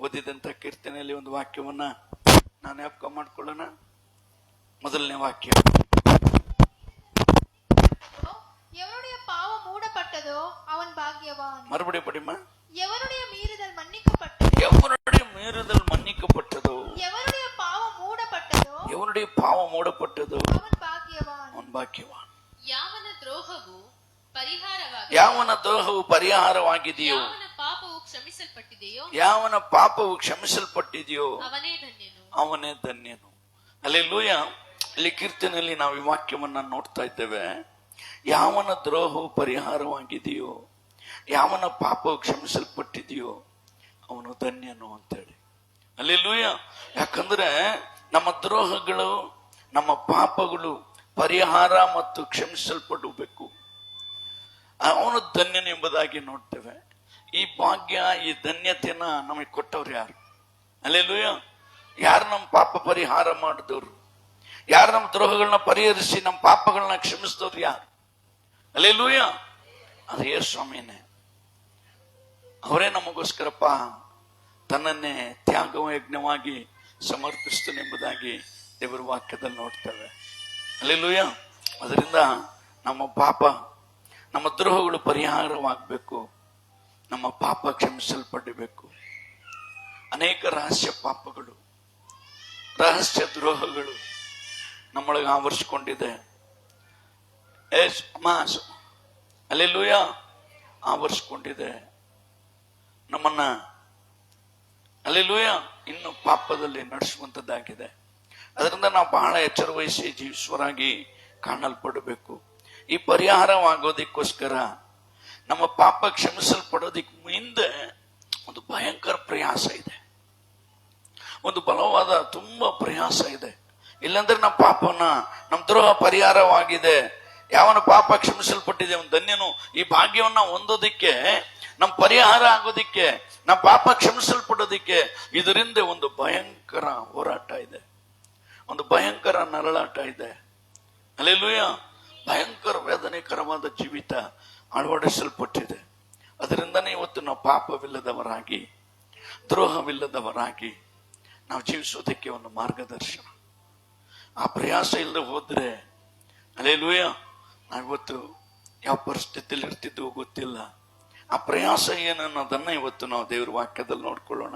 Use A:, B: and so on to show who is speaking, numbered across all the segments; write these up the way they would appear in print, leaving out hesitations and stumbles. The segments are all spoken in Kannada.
A: ಓದಿದಂತ ಕೀರ್ತನೆಯಲ್ಲಿ ಒಂದು ವಾಕ್ಯವನ್ನ ನಾನು ಜ್ಞಾಪಕ ಮಾಡ್ಕೊಳ್ಳೋಣ. ಮೊದಲನೇ ವಾಕ್ಯ,
B: எவனுடைய பாவம் மூடப்பட்டதோ அவன் பாக்கியவான்.
A: மறுபடியும் படிமா.
B: எவனுடைய மீறுதல் மன்னிக்கப்பட்டதோ,
A: எவனுடைய மீறுதல் மன்னிக்கப்பட்டதோ,
B: எவனுடைய பாவம் மூடப்பட்டதோ,
A: எவனுடைய பாவம் மூடப்பட்டதோ
B: அவன் பாக்கியவான்.
A: ಅವನು ಭಾಗ್ಯವಾನ್.
C: ಯಾವನ ದ್ರೋಹವು ಪರಿಹಾರವಾಗಿದೆ,
A: ಯಾವನ ದ್ರೋಹವು ಪರಿಹಾರವಾಗಿದೆಯೋ,
C: ಯಾವನ ಪಾಪವು ಕ್ಷಮಿಸಲ್ಪಟ್ಟಿದೆಯೋ,
A: ಯಾವನ ಪಾಪವು ಕ್ಷಮಿಸಲ್ಪಟ್ಟಿದೆಯೋ
C: ಅವನೇ ಧನ್ಯನು,
A: ಅವನೇ ಧನ್ಯನು. ಹಲ್ಲೆಲೂಯ. ಇಲ್ಲಿ ಕೀರ್ತನೆಯಲ್ಲಿ ನಾವು ಈ ವಾಕ್ಯವನ್ನ ನೋಡ್ತಾ ಇದ್ದೇವೆ. ಯಾವನ ದ್ರೋಹವು ಪರಿಹಾರವಾಗಿದೆಯೋ, ಯಾವನ ಪಾಪವು ಕ್ಷಮಿಸಲ್ಪಟ್ಟಿದೆಯೋ ಅವನು ಧನ್ಯನು ಅಂತೇಳಿ. ಹಲ್ಲೆಲೂಯ. ಯಾಕಂದ್ರೆ ನಮ್ಮ ದ್ರೋಹಗಳು, ನಮ್ಮ ಪಾಪಗಳು ಪರಿಹಾರ ಮತ್ತು ಕ್ಷಮಿಸಲ್ಪಡಬೇಕು. ಅವನು ಧನ್ಯನು ಎಂಬುದಾಗಿ ನೋಡ್ತೇವೆ. ಈ ಭಾಗ್ಯ, ಈ ಧನ್ಯತೆನ ನಮಗೆ ಕೊಟ್ಟವ್ರು ಯಾರು? ಹಲ್ಲೆಲೂಯ. ಯಾರು ನಮ್ಮ ಪಾಪ ಪರಿಹಾರ ಮಾಡಿದವರು? ಯಾರು ನಮ್ಮ ದ್ರೋಹಗಳನ್ನ ಪರಿಹರಿಸಿ ನಮ್ಮ ಪಾಪಗಳನ್ನ ಕ್ಷಮಿಸಿದವ್ರು ಯಾರು? ಹಲ್ಲೆಲೂಯ. ಅದು ಯೇಸು ಸ್ವಾಮಿನೇ. ಅವರೇ ನಮಗೋಸ್ಕರಪ್ಪ ತನ್ನನ್ನೇ ತ್ಯಾಗ ಯಜ್ಞವಾಗಿ ಸಮರ್ಪಿಸ್ತಾನೆ ಎಂಬುದಾಗಿ ದೇವರ ವಾಕ್ಯದಲ್ಲಿ ನೋಡ್ತೇವೆ. ಹಲ್ಲೆಲೂಯ. ಅದರಿಂದ ನಮ್ಮ ಪಾಪ, ನಮ್ಮ ದ್ರೋಹಗಳು ಪರಿಹಾರವಾಗಬೇಕು, ನಮ್ಮ ಪಾಪ ಕ್ಷಮಿಸಲ್ಪಡಬೇಕು. ಅನೇಕ ರಹಸ್ಯ ಪಾಪಗಳು, ರಹಸ್ಯ ದ್ರೋಹಗಳು ನಮ್ಮೊಳಗೆ ಆವರಿಸಿಕೊಂಡಿದೆ. ಹಲ್ಲೆಲೂಯ. ಆವರಿಸಿಕೊಂಡಿದೆ ನಮ್ಮನ್ನ. ಹಲ್ಲೆಲೂಯ. ಇನ್ನು ಪಾಪದಲ್ಲಿ ನಡೆಸುವಂತದ್ದಾಗಿದೆ. ಅದರಿಂದ ನಾವು ಬಹಳ ಎಚ್ಚರ ವಹಿಸಿ ಜೀವಿಸುವರಾಗಿ ಕಾಣಲ್ಪಡಬೇಕು. ಈ ಪರಿಹಾರವಾಗೋದಕ್ಕೋಸ್ಕರ, ನಮ್ಮ ಪಾಪ ಕ್ಷಮಿಸಲ್ಪಡೋದಕ್ಕೆ ಹಿಂದೆ ಒಂದು ಭಯಂಕರ ಪ್ರಯಾಸ ಇದೆ, ಒಂದು ಬಲವಾದ ತುಂಬಾ ಪ್ರಯಾಸ ಇದೆ. ಇಲ್ಲಾಂದ್ರೆ ನಮ್ಮ ಪಾಪನ, ನಮ್ಮ ದ್ರೋಹ ಪರಿಹಾರವಾಗಿದೆ, ಯಾವನ ಪಾಪ ಕ್ಷಮಿಸಲ್ಪಟ್ಟಿದೆ ಅವನು ಧನ್ಯನು. ಈ ಭಾಗ್ಯವನ್ನ ಹೊಂದೋದಿಕ್ಕೆ, ನಮ್ಮ ಪರಿಹಾರ ಆಗೋದಿಕ್ಕೆ, ನಮ್ಮ ಪಾಪ ಕ್ಷಮಿಸಲ್ಪಡೋದಿಕ್ಕೆ ಇದರಿಂದ ಒಂದು ಭಯಂಕರ ಹೋರಾಟ ಇದೆ, ಒಂದು ಭಯಂಕರ ನರಳಾಟ ಇದೆ. ಹಲ್ಲೆಲೂಯ. ಭಯಂಕರ ವೇದನೆಕರವಾದ ಜೀವಿತ ಅಳವಡಿಸಲ್ಪಟ್ಟಿದೆ. ಅದರಿಂದನೇ ಇವತ್ತು ನಾವು ಪಾಪವಿಲ್ಲದವರಾಗಿ, ದ್ರೋಹವಿಲ್ಲದವರಾಗಿ ನಾವು ಜೀವಿಸೋದಕ್ಕೆ ಒಂದು ಮಾರ್ಗದರ್ಶನ. ಆ ಪ್ರಯಾಸ ಇಲ್ಲದೆ ಹೋದ್ರೆ, ಹಲ್ಲೆಲೂಯ, ನಾವಿವತ್ತು ಯಾವ ಪರಿಸ್ಥಿತಿಯಲ್ಲಿ ಇರ್ತಿದ್ವೋ ಗೊತ್ತಿಲ್ಲ. ಆ ಪ್ರಯಾಸ ಏನನ್ನೋದನ್ನ ಇವತ್ತು ನಾವು ದೇವರ ವಾಕ್ಯದಲ್ಲಿ ನೋಡ್ಕೊಳ್ಳೋಣ.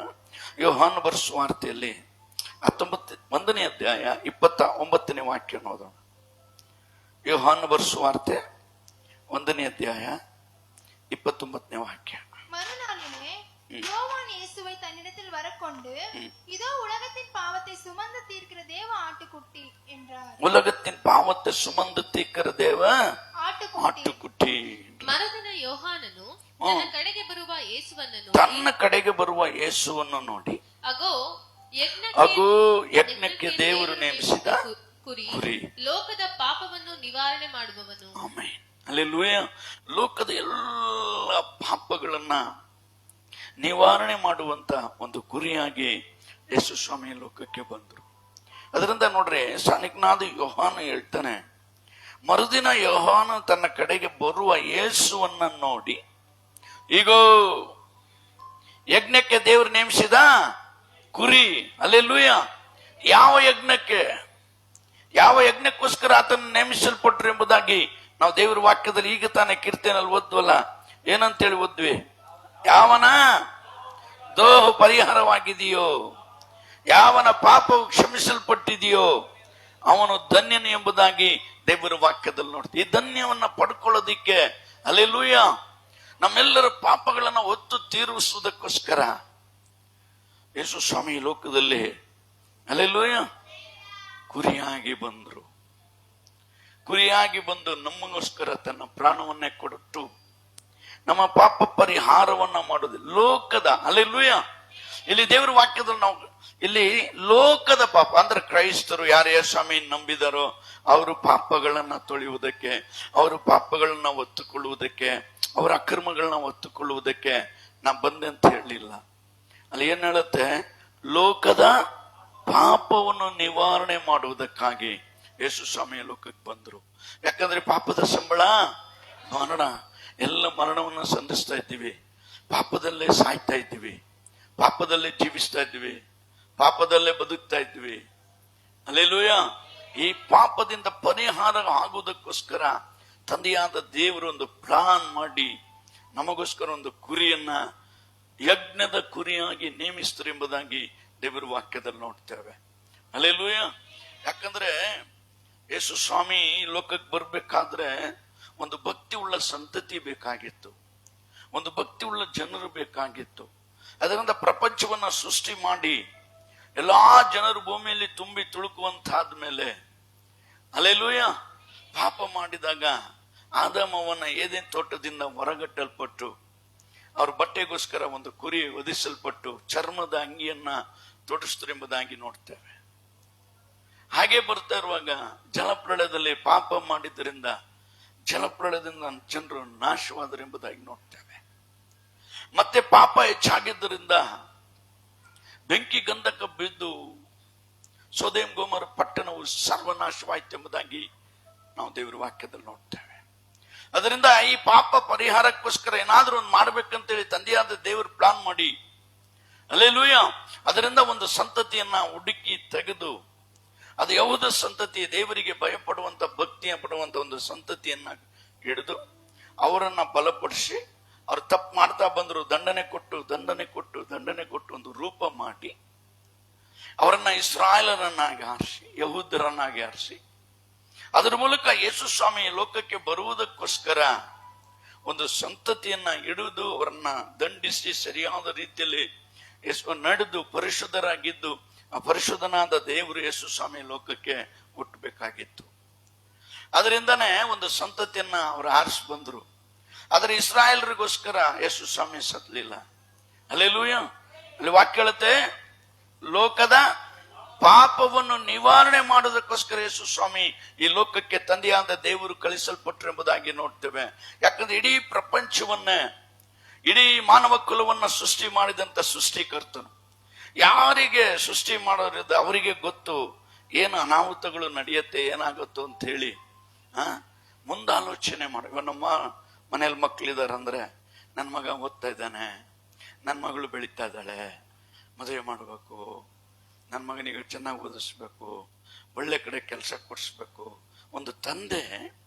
A: ಯೋಹಾನ ಬರೆದ ಸುವಾರ್ತೆಯಲ್ಲಿ 1ನೇ ಅಧ್ಯಾಯ 29ನೇ ವಾಕ್ಯ ನೋಡೋಣ. ಯೋಹಾನ ಬರೆದ ಸುವಾರ್ತೆ 1ನೇ ಅಧ್ಯಾಯ 29ನೇ ವಾಕ್ಯ.
B: மறுநாளிலே யோவான் இயேசுவை தன்னிடத்தில் வரக்கொண்டு, இதோ உலகத்தின் பாவத்தை சுமந்து தீர்க்கிற தேவ ஆட்டுக்குட்டி என்றார்.
A: உலகத்தின் பாவத்தை சுமந்து தீர்க்கிற தேವ ಆಟುಕುಟ್ಟಿ.
C: ಮರುದಿನ ಯೋಹಾನನು ತನ್ನ ಕಡೆಗೆ ಬರುವ ಯೇಸುವನ್ನು ನೋಡಿ, ಅಗೋ
A: ಯಜ್ಞಕ್ಕೆ ದೇವರು ನೇಮಿಸಿದ ಕುರಿ,
C: ಲೋಕದ ಪಾಪವನ್ನು ನಿವಾರಣೆ ಮಾಡುವವನು.
A: ಆಮೆನ್. ಹಲ್ಲೆಲೂಯ. ಲೋಕದ ಎಲ್ಲ ಪಾಪಗಳನ್ನ ನಿವಾರಣೆ ಮಾಡುವಂತ ಒಂದು ಕುರಿಯಾಗಿ ಯೇಸು ಸ್ವಾಮಿ ಲೋಕಕ್ಕೆ ಬಂದರು. ಅದರಿಂದ ನೋಡ್ರಿ, ಸಾನಿಜ್ಞಾದ ಯೋಹಾನ ಹೇಳ್ತಾನೆ, ಮರುದಿನ ಯೋಹಾನ ತನ್ನ ಕಡೆಗೆ ಬರುವ ಯೇಸುವನ್ನ ನೋಡಿ, ಈಗೋ ಯಜ್ಞಕ್ಕೆ ದೇವರು ನೇಮಿಸಿದ ಕುರಿ. ಹಲ್ಲೆಲೂಯ. ಯಾವ ಯಜ್ಞಕ್ಕೆ, ಯಾವ ಯಜ್ಞಕ್ಕೋಸ್ಕರ ಆತನ ನೇಮಿಸಲ್ಪಟ್ರು ಎಂಬುದಾಗಿ ನಾವು ದೇವರ ವಾಕ್ಯದಲ್ಲಿ ಈಗ ತಾನೇ ಕೀರ್ತನೆಯಲ್ಲಿ ಓದ್ವಲ್ಲ, ಏನಂತೇಳಿ ಓದ್ವಿ? ಯಾವನ ದ್ರೋಹ ಪರಿಹಾರವಾಗಿದೆಯೋ, ಯಾವನ ಪಾಪವು ಕ್ಷಮಿಸಲ್ಪಟ್ಟಿದೆಯೋ ಅವನು ಧನ್ಯನು ಎಂಬುದಾಗಿ ದೇವರ ವಾಕ್ಯದಲ್ಲಿ ನೋಡ್ತೀವಿ. ಈ ಧನ್ಯವನ್ನ ಪಡ್ಕೊಳ್ಳೋದಿಕ್ಕೆ, ಹಲ್ಲೆಲೂಯ, ನಮ್ಮೆಲ್ಲರ ಪಾಪಗಳನ್ನ ಒತ್ತು ತೀರಿಸುವುದಕ್ಕೋಸ್ಕರ ಯೇಸು ಸ್ವಾಮಿ ಲೋಕದಲ್ಲಿ, ಹಲ್ಲೆಲೂಯ, ಕುರಿಯಾಗಿ ಬಂದರು. ಕುರಿಯಾಗಿ ಬಂದು ನಮಗೋಸ್ಕರ ತನ್ನ ಪ್ರಾಣವನ್ನೇ ಕೊಟ್ಟು ನಮ್ಮ ಪಾಪ ಪರಿಹಾರವನ್ನ ಮಾಡೋದು ಲೋಕದ. ಹಲ್ಲೆಲೂಯ. ಇಲ್ಲಿ ದೇವರ ವಾಕ್ಯದಲ್ಲಿ ನಾವು ಇಲ್ಲಿ ಲೋಕದ ಪಾಪ ಅಂದ್ರೆ ಕ್ರೈಸ್ತರು ಯಾರು ಯೇಸುಸ್ವಾಮಿ ನಂಬಿದಾರೋ ಅವರು ಪಾಪಗಳನ್ನ ತೊಳೆಯುವುದಕ್ಕೆ, ಅವರು ಪಾಪಗಳನ್ನ ಒತ್ತುಕೊಳ್ಳುವುದಕ್ಕೆ, ಅವರ ಅಕ್ರಮಗಳನ್ನ ಒತ್ತುಕೊಳ್ಳುವುದಕ್ಕೆ ನಾ ಬಂದೆ ಅಂತ ಹೇಳಲಿಲ್ಲ. ಅಲ್ಲಿ ಏನ್ ಹೇಳುತ್ತೆ? ಲೋಕದ ಪಾಪವನ್ನು ನಿವಾರಣೆ ಮಾಡುವುದಕ್ಕಾಗಿ ಯೇಸು ಸ್ವಾಮಿ ಲೋಕಕ್ಕೆ ಬಂದರು. ಯಾಕಂದ್ರೆ ಪಾಪದ ಸಂಬಳ ಮರಣ. ಎಲ್ಲ ಮರಣವನ್ನು ಸಂಧಿಸ್ತಾ ಇದ್ದೀವಿ, ಪಾಪದಲ್ಲೇ ಸಾಯ್ತಾ ಇದ್ದೀವಿ, ಪಾಪದಲ್ಲೇ ಜೀವಿಸ್ತಾ ಇದ್ವಿ, ಪಾಪದಲ್ಲೇ ಬದುಕ್ತಾ ಇದ್ವಿ. ಹಲ್ಲೆಲೂಯಾ. ಈ ಪಾಪದಿಂದ ಪರಿಹಾರ ಆಗುವುದಕ್ಕೋಸ್ಕರ ತಂದೆಯಾದ ದೇವರು ಒಂದು ಪ್ಲಾನ್ ಮಾಡಿ ನಮಗೋಸ್ಕರ ಒಂದು ಕುರಿಯನ್ನ ಯಜ್ಞದ ಕುರಿಯಾಗಿ ನೇಮಿಸ್ತಾರೆ ಎಂಬುದಾಗಿ ದೇವರ ವಾಕ್ಯದಲ್ಲಿ ನೋಡ್ತೇವೆ. ಹಲ್ಲೆಲೂಯಾ. ಯಾಕಂದ್ರೆ ಯೇಸು ಸ್ವಾಮಿ ಈ ಲೋಕಕ್ಕೆ ಬರ್ಬೇಕಾದ್ರೆ ಒಂದು ಭಕ್ತಿ ಉಳ್ಳ ಸಂತತಿ ಬೇಕಾಗಿತ್ತು, ಒಂದು ಭಕ್ತಿ ಉಳ್ಳ ಜನರು ಬೇಕಾಗಿತ್ತು. ಅದರಿಂದ ಪ್ರಪಂಚವನ್ನ ಸೃಷ್ಟಿ ಮಾಡಿ ಎಲ್ಲಾ ಜನರು ಭೂಮಿಯಲ್ಲಿ ತುಂಬಿ ತುಳುಕುವಂತಾದ ಮೇಲೆ, ಹಲ್ಲೆಲೂಯಾ, ಪಾಪ ಮಾಡಿದಾಗ ಆದಾಮವನ್ನ ಏದೇನ್ ತೋಟದಿಂದ ಹೊರಗಟ್ಟಲ್ಪಟ್ಟು ಅವ್ರ ಬಟ್ಟೆಗೋಸ್ಕರ ಒಂದು ಕುರಿ ವಧಿಸಲ್ಪಟ್ಟು ಚರ್ಮದ ಅಂಗಿಯನ್ನ ತೊಡಿಸ್ತಾರೆ ಎಂಬುದಾಗಿ ನೋಡ್ತೇವೆ. ಹಾಗೆ ಬರ್ತಾ ಇರುವಾಗ ಜಲಪ್ರಳಯದಲ್ಲಿ ಪಾಪ ಮಾಡಿದ್ದರಿಂದ ಜಲಪ್ರಳಯದಿಂದ ಜನರು ನಾಶವಾದರು ಎಂಬುದಾಗಿ ನೋಡ್ತೇವೆ. ಮತ್ತೆ ಪಾಪ ಹೆಚ್ಚಾಗಿದ್ದರಿಂದ ಬೆಂಕಿ ಗಂಧಕ ಬಿದ್ದು ಸೊದೋಮ್ ಗೊಮೋರ ಪಟ್ಟಣವು ಸರ್ವನಾಶವಾಯಿತು ಎಂಬುದಾಗಿ ನಾವು ದೇವರ ವಾಕ್ಯದಲ್ಲಿ ನೋಡ್ತೇವೆ. ಅದರಿಂದ ಈ ಪಾಪ ಪರಿಹಾರಕ್ಕೋಸ್ಕರ ಏನಾದ್ರೂ ಒಂದು ಮಾಡ್ಬೇಕಂತೇಳಿ ತಂದೆಯಾದ ದೇವರು ಪ್ಲಾನ್ ಮಾಡಿ, ಹಲ್ಲೆಲೂಯಾ, ಅದರಿಂದ ಒಂದು ಸಂತತಿಯನ್ನ ಹುಡುಕಿ ತೆಗೆದು, ಅದು ಯಾವುದ ಸಂತತಿ, ದೇವರಿಗೆ ಭಯಪಡುವಂತ ಭಕ್ತಿಯ ಪಡುವಂತ ಒಂದು ಸಂತತಿಯನ್ನ ಹಿಡಿದು ಅವರನ್ನ ಬಲಪಡಿಸಿ, ಅವ್ರು ತಪ್ಪು ಮಾಡ್ತಾ ಬಂದ್ರು ದಂಡನೆ ಕೊಟ್ಟು ಒಂದು ರೂಪ ಮಾಡಿ ಅವರನ್ನ ಇಸ್ರಾಯೇಲರನ್ನಾಗಿ ಆರಿಸಿ, ಯಹೂದರನ್ನಾಗಿ ಆರಿಸಿ, ಅದರ ಮೂಲಕ ಯೇಸು ಸ್ವಾಮಿ ಲೋಕಕ್ಕೆ ಬರುವುದಕ್ಕೋಸ್ಕರ ಒಂದು ಸಂತತಿಯನ್ನ ಹಿಡಿದು ಅವರನ್ನ ದಂಡಿಸಿ ಸರಿಯಾದ ರೀತಿಯಲ್ಲಿ ನಡೆದು ಪರಿಶುದ್ಧರಾಗಿದ್ದು ಆ ಪರಿಶುದ್ಧನಾದ ದೇವರು ಯೇಸು ಸ್ವಾಮಿ ಲೋಕಕ್ಕೆ ಹುಟ್ಟಬೇಕಾಗಿತ್ತು. ಅದರಿಂದನೇ ಒಂದು ಸಂತತಿಯನ್ನ ಅವರು ಆರಿಸಿ ಬಂದ್ರು. ಆದರೆ ಇಸ್ರಾಯೇಲರಿಗೋಸ್ಕರ ಯೇಸು ಸ್ವಾಮಿ ಸತ್ತಲಿಲ್ಲ. ಹಲ್ಲೆಲೂಯಾ. ಅಲ್ಲಿ ವಾಕ್ಯ ಹೇಳುತ್ತೆ, ಲೋಕದ ಪಾಪವನ್ನು ನಿವಾರಣೆ ಮಾಡೋದಕ್ಕೋಸ್ಕರ ಯೇಸು ಸ್ವಾಮಿ ಈ ಲೋಕಕ್ಕೆ ತಂದೆಯಾದ ದೇವರು ಕಳಿಸಲ್ಪಟ್ರು ಎಂಬುದಾಗಿ ನೋಡ್ತೇವೆ. ಯಾಕಂದ್ರೆ ಇಡೀ ಪ್ರಪಂಚವನ್ನೇ, ಇಡೀ ಮಾನವ ಕುಲವನ್ನ ಸೃಷ್ಟಿ ಮಾಡಿದಂತ ಸೃಷ್ಟಿಕರ್ತನು ಯಾರಿಗೆ ಸೃಷ್ಟಿ ಮಾಡೋರಿದ್ದ ಅವರಿಗೆ ಗೊತ್ತು ಏನು ಅನಾಹುತಗಳು ನಡೆಯುತ್ತೆ, ಏನಾಗುತ್ತೋ ಅಂತ ಹೇಳಿ ಮುಂದಾಲೋಚನೆ ಮಾಡ. ನಮ್ಮ ಮನೇಲಿ ಮಕ್ಕಳಿದಾರೆ ಅಂದ್ರೆ, ನನ್ನ ಮಗ ಓದ್ತಾ ಇದ್ದಾನೆ, ನನ್ನ ಮಗಳು ಬೆಳೀತಾ ಇದ್ದಾಳೆ, ಮದುವೆ ಮಾಡಬೇಕು, ನನ್ನ ಮಗನಿಗೆ ಚೆನ್ನಾಗಿ ಓದಿಸ್ಬೇಕು, ಒಳ್ಳೆ ಕಡೆ ಕೆಲಸ ಕೊಡಿಸ್ಬೇಕು. ಒಂದು ತಂದೆ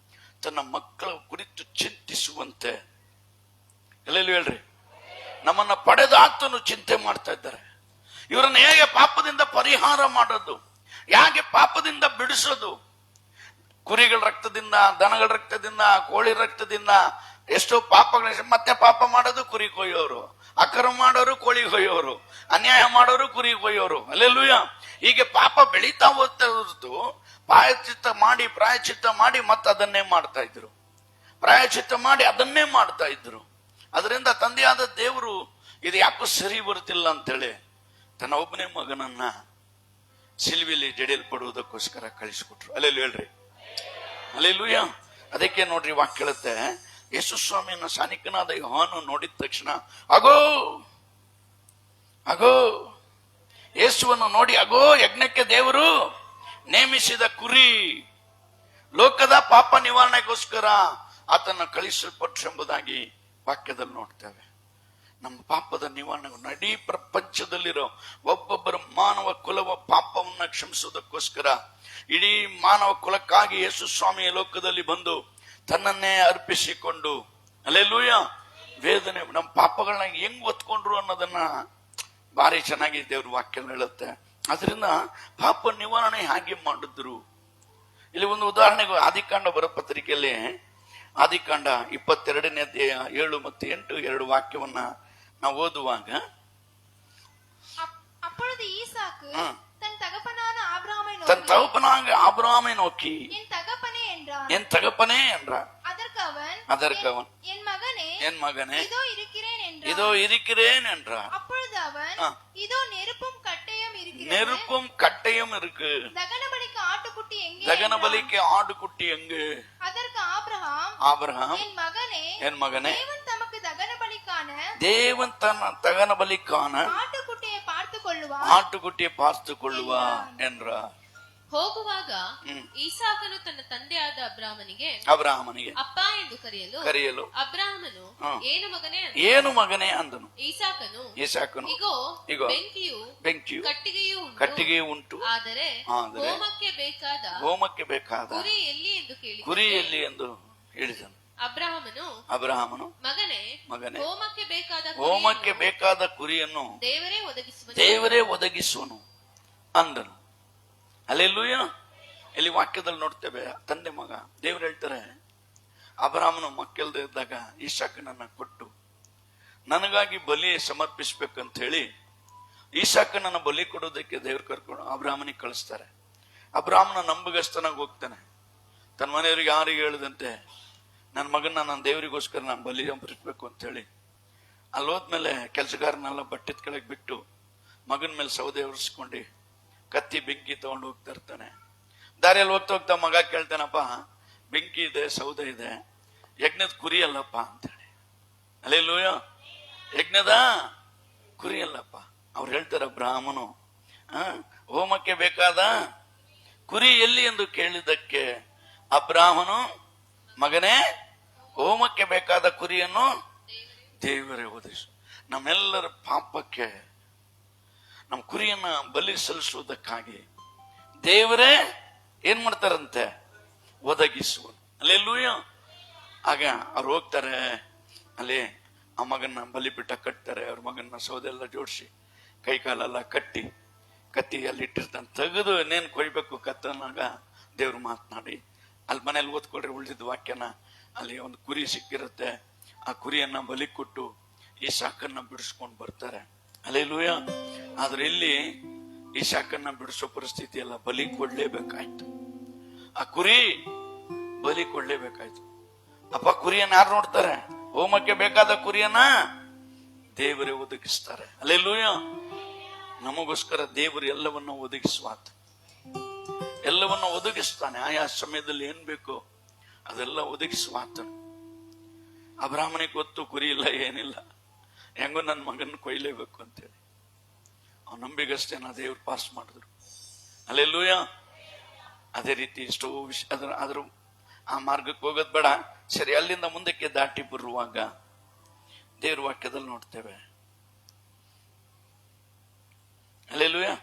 A: ತನ್ನ ಮಕ್ಕಳ ಕುರಿತು ಚಿಂತಿಸುವಂತೆ, ಎಲ್ಲೆಲ್ಲೂ ಹೇಳ್ರಿ, ನಮ್ಮನ್ನ ಪಡೆದ ಆತನು ಚಿಂತೆ ಮಾಡ್ತಾ ಇದ್ದಾರೆ. ಇವರನ್ನು ಹೇಗೆ ಪಾಪದಿಂದ ಪರಿಹಾರ ಮಾಡೋದು, ಹೇಗೆ ಪಾಪದಿಂದ ಬಿಡಿಸೋದು. ಕುರಿಗಳ ರಕ್ತದಿಂದ, ದನಗಳ ರಕ್ತದಿಂದ, ಕೋಳಿ ರಕ್ತದಿಂದ ಎಷ್ಟೋ ಪಾಪಗಳ, ಮತ್ತೆ ಪಾಪ ಮಾಡೋದು ಕುರಿ ಕೊಯ್ಯೋರು, ಅಕ್ರಮ ಮಾಡೋರು ಕೋಳಿ ಕೊಯ್ಯೋರು, ಅನ್ಯಾಯ ಮಾಡೋರು ಕುರಿ ಕೊಯ್ಯೋರು. ಹಲ್ಲೆಲೂಯಾ. ಹೀಗೆ ಪಾಪ ಬೆಳೀತಾ ಹೋಗ್ತಾ ಹೊರತು ಪ್ರಾಯಚಿತ್ತ ಮಾಡಿ ಮತ್ತೆ ಅದನ್ನೇ ಮಾಡ್ತಾ ಇದ್ರು, ಪ್ರಾಯಚಿತ್ತ ಮಾಡಿ ಅದನ್ನೇ ಮಾಡ್ತಾ ಇದ್ರು. ಅದರಿಂದ ತಂದೆಯಾದ ದೇವರು ಇದು ಯಾಕೋ ಸರಿ ಬರುತ್ತಿಲ್ಲ ಅಂತೇಳಿ ತನ್ನ ಒಬ್ಬನೇ ಮಗನನ್ನ ಸಿಲ್ವಿಲಿ ಜಡಿಯಲ್ಪಡುವುದಕ್ಕೋಸ್ಕರ ಕಳಿಸ್ಕೊಟ್ರು. ಅಲ್ಲೆಲ್ಲೂ ಹೇಳ್ರಿ, ಹಲ್ಲೆಲೂಯಾ. ಅದಕ್ಕೆ ನೋಡ್ರಿ ವಾಕ್ಯ ಹೇಳುತ್ತೆ, ಯೇಸು ಸ್ವಾಮಿಯನ್ನ ಸಾನಿಕನಾದ ಯೋಹಾನು ನೋಡಿದ ತಕ್ಷಣ ಅಗೋ ಯೇಸುವನ್ನು ನೋಡಿ, ಅಗೋ ಯಜ್ಞಕ್ಕೆ ದೇವರು ನೇಮಿಸಿದ ಕುರಿ, ಲೋಕದ ಪಾಪ ನಿವಾರಣೆಗೋಸ್ಕರ ಆತನ ಕಳಿಸಲ್ಪಟ್ರು ಎಂಬುದಾಗಿ ವಾಕ್ಯದಲ್ಲಿ ನೋಡ್ತೇವೆ. ನಮ್ಮ ಪಾಪದ ನಿವಾರಣೆ ಇಡೀ ಪ್ರಪಂಚದಲ್ಲಿರೋ ಒಬ್ಬೊಬ್ಬರ ಮಾನವ ಕುಲವ ಪಾಪವನ್ನ ಕ್ಷಮಿಸೋದಕ್ಕೋಸ್ಕರ ಇಡೀ ಮಾನವ ಕುಲಕ್ಕಾಗಿ ಯೇಸು ಸ್ವಾಮಿಯ ಲೋಕದಲ್ಲಿ ಬಂದು ತನ್ನನ್ನೇ ಅರ್ಪಿಸಿಕೊಂಡು, ಹಲ್ಲೆಲೂಯಾ, ವೇದನೆ ನಮ್ಮ ಪಾಪಗಳನ್ನ ಹೆಂಗ್ ಒತ್ಕೊಂಡ್ರು ಅನ್ನೋದನ್ನ ಭಾರಿ ಚೆನ್ನಾಗಿ ದೇವ್ರ ವಾಕ್ಯ ಹೇಳುತ್ತೆ. ಅದರಿಂದ ಪಾಪ ನಿವಾರಣೆ ಹಾಗೆ ಮಾಡಿದ್ರು. ಇಲ್ಲಿ ಒಂದು ಉದಾಹರಣೆಗೆ ಆದಿಕಾಂಡ ಬರೋ ಪತ್ರಿಕೆಯಲ್ಲಿ ಆದಿಕಾಂಡ 22ನೇ ಅಧ್ಯಾಯ 7 ಮತ್ತು 8 2 ವಾಕ್ಯವನ್ನ ನಾವು ಓದುವಾಗ,
B: அப்பொழுது ஈசாக்கு தன் தகப்பனான
A: ஆபிரகாமை நோக்கி என் தகப்பனே என்றார். அதற்கு அவன் என் மகனே இதோ இருக்கிறேன் என்றார்.
B: அப்பொழுது அவன் இதோ நெருப்பும்
A: கட்டையும் இருக்கு, தகன பலிக்கு ஆட்டுக்குட்டி எங்கு? அதற்கு ஆபிரகாம் என் மகனே தேவன் தகன பலிக்கான ஆட்டுக்குட்டியை பார்த்து கொள்ளுவார் என்றார்.
C: ಹೋಗುವಾಗ ಈಸಾಕನು ತನ್ನ ತಂದೆಯಾದ ಅಬ್ರಾಮನಿಗೆ
A: ಅಪ್ಪ ಎಂದು
C: ಕರೆಯಲು ಅಬ್ರಾಮನು
A: ಏನು ಮಗನೇ ಅಂದನು.
C: ಈಸಾಕನು ಇಗೋ ಬೆಂಕಿಯು ಕಟ್ಟಿಗೆಯೂ ಉಂಟು, ಆದರೆ ಹೋಮಕ್ಕೆ ಬೇಕಾದ
A: ಕುರಿ ಎಲ್ಲಿ ಎಂದು ಹೇಳಿದನು. ಅಬ್ರಹಾಮನು ಮಗನೇ ಹೋಮಕ್ಕೆ ಬೇಕಾದ ಕುರಿಯನ್ನು ದೇವರೇ ಒದಗಿಸುವನು ಅಂದನು. ಹಲ್ಲೆಲೂಯಾ. ಇಲ್ಲಿ ವಾಕ್ಯದಲ್ಲಿ ನೋಡ್ತೇವೆ, ತಂದೆ ಮಗ ದೇವರು ಹೇಳ್ತಾರೆ, ಅಬ್ರಹಾಮನು ಮಕ್ಕಳದೇ ಇದ್ದಾಗ ಈಸಾಕನನ್ನ ಕೊಟ್ಟು ನನಗಾಗಿ ಬಲಿ ಸಮರ್ಪಿಸ್ಬೇಕಂತ ಹೇಳಿ ಈಸಾಕನನ್ನ ಬಲಿ ಕೊಡೋದಕ್ಕೆ ದೇವ್ರು ಕರ್ಕೊಂಡು ಅಬ್ರಹಾಮನಿಗೆ ಕಳಿಸ್ತಾರೆ. ಅಬ್ರಹಾಮನ ನಂಬಗಸ್ತನಾಗಿ ಹೋಗ್ತಾನೆ. ತನ್ನ ಮನೆಯವರಿಗೆ ಯಾರಿಗೆ ಹೇಳಿದಂತೆ ನನ್ನ ಮಗನ ನಾನು ದೇವರಿಗೋಸ್ಕರ ನಾನು ಬಲಿ ಅರ್ಪಿಸ್ಬೇಕು ಅಂತ ಹೇಳಿ ಅಲ್ಲಿ ಹೋದ್ಮೇಲೆ ಕೆಲಸಗಾರನೆಲ್ಲ ಬಟ್ಟೆದ ಕೆಳಗೆ ಬಿಟ್ಟು ಮಗನ ಮೇಲೆ ಸೌದೆ ಒರೆಸ್ಕೊಂಡು ಕತ್ತಿ ಬೆಂಕಿ ತಗೊಂಡು ಹೋಗ್ತಾ ಇರ್ತಾನೆ. ದಾರಿಯಲ್ಲಿ ಹೋಗ್ತಾ ಮಗ ಕೇಳ್ತಾನಪ್ಪ, ಬೆಂಕಿ ಇದೆ, ಸೌದೆ ಇದೆ, ಯಜ್ಞದ ಕುರಿ ಅಲ್ಲಪ್ಪ ಅಂತೇಳಿ. ಹಲ್ಲೆಲೂಯಾ. ಯಜ್ಞದ ಕುರಿ ಅಲ್ಲಪ್ಪ. ಅವ್ರು ಹೇಳ್ತಾರೆ, ಬ್ರಾಹ್ಮನು ಹೋಮಕ್ಕೆ ಬೇಕಾದ ಕುರಿ ಎಲ್ಲಿ ಎಂದು ಕೇಳಿದ್ದಕ್ಕೆ ಅಬ್ರಾಹ್ಮನು, ಮಗನೇ ಹೋಮಕ್ಕೆ ಬೇಕಾದ ಕುರಿಯನ್ನು ದೇವರೇ ಒದಗಿಸು. ನಮ್ಮೆಲ್ಲರ ಪಾಪಕ್ಕೆ ನಮ್ಮ ಕುರಿಯನ್ನ ಬಲಿ ಸಲ್ಲಿಸುವುದಕ್ಕಾಗಿ ದೇವರೇ ಏನ್ ಮಾಡ್ತಾರಂತೆ, ಒದಗಿಸುವನು. ಹಲ್ಲೆಲೂಯಾ. ಆಗ ಅವ್ರು ಹೋಗ್ತಾರೆ, ಅಲ್ಲಿ ಆ ಮಗನ್ನ ಬಲಿಪೀಠ ಕಟ್ತಾರೆ. ಅವ್ರ ಮಗನ್ನ ಸೌದೆಲ್ಲ ಜೋಡಿಸಿ ಕೈ ಕಾಲೆಲ್ಲ ಕಟ್ಟಿ ಕತ್ತಿ ಅಲ್ಲಿ ಇಟ್ಟಿರ್ತಾನೆ. ತೆಗೆದು ಇನ್ನೇನು ಕೊಯ್ಬೇಕು ಕತ್ತನಾಗ ದೇವ್ರು ಮಾತನಾಡಿ, ಅಲ್ಲಿ ಮನೇಲಿ ಓದ್ಕೊಳ್ರಿ ಉಳಿದಿದ್ದ ವಾಕ್ಯನ. ಅಲ್ಲಿ ಒಂದು ಕುರಿ ಸಿಕ್ಕಿರುತ್ತೆ, ಆ ಕುರಿಯನ್ನ ಬಲಿ ಕೊಟ್ಟು ಈ ಶಾಖನ್ನ ಬಿಡಿಸ್ಕೊಂಡು ಬರ್ತಾರೆ. ಹಲ್ಲೆಲೂಯಾ. ಆದ್ರೆ ಇಲ್ಲಿ ಈ ಶಾಖನ್ನ ಬಿಡಿಸೋ ಪರಿಸ್ಥಿತಿ ಎಲ್ಲ, ಬಲಿ ಕೊಡ್ಲೇಬೇಕಾಯ್ತು. ಆ ಕುರಿ ಬಲಿ ಕೊಡ್ಲೇಬೇಕಾಯ್ತು. ಅಪ್ಪ ಕುರಿಯನ್ನ ಯಾರು ನೋಡ್ತಾರೆ? ಹೋಮಕ್ಕೆ ಬೇಕಾದ ಕುರಿಯನ್ನ ದೇವರೇ ಒದಗಿಸ್ತಾರೆ. ಹಲ್ಲೆಲೂಯಾ. ನಮಗೋಸ್ಕರ ದೇವರು ಎಲ್ಲವನ್ನ ಒದಗಿಸುವಾತ, ಎಲ್ಲವನ್ನ ಒದಗಿಸ್ತಾನೆ. ಆಯಾ ಸಮಯದಲ್ಲಿ ಏನ್ ಬೇಕೋ ಅದೆಲ್ಲ ಒದಗಿಸುವಾತನು. ಅಬ್ರಾಹ್ಮನಿಗೆ ಗೊತ್ತು ಕುರಿ ಇಲ್ಲ, ಏನಿಲ್ಲ, ಹೆಂಗೋ ನನ್ನ ಮಗನ ಕೊಯ್ಲೇಬೇಕು ಅಂತೇಳಿ ಅವ್ನು ನಂಬಿಗಷ್ಟೇ ನಾ ದೇವ್ರು ಪಾಸ್ ಮಾಡಿದ್ರು. ಹಲ್ಲೆಲೂಯಾ. ಅದೇ ರೀತಿ ಎಷ್ಟೋ ವಿಷಯ ಅದ್ರ ಆ ಮಾರ್ಗಕ್ಕೆ ಹೋಗೋದ್ ಬೇಡ. ಸರಿ, ಅಲ್ಲಿಂದ ಮುಂದಕ್ಕೆ ದಾಟಿ ಬರುವಾಗ ದೇವ್ರ ವಾಕ್ಯದಲ್ಲಿ ನೋಡ್ತೇವೆ. ಹಲ್ಲೆಲೂಯಾ.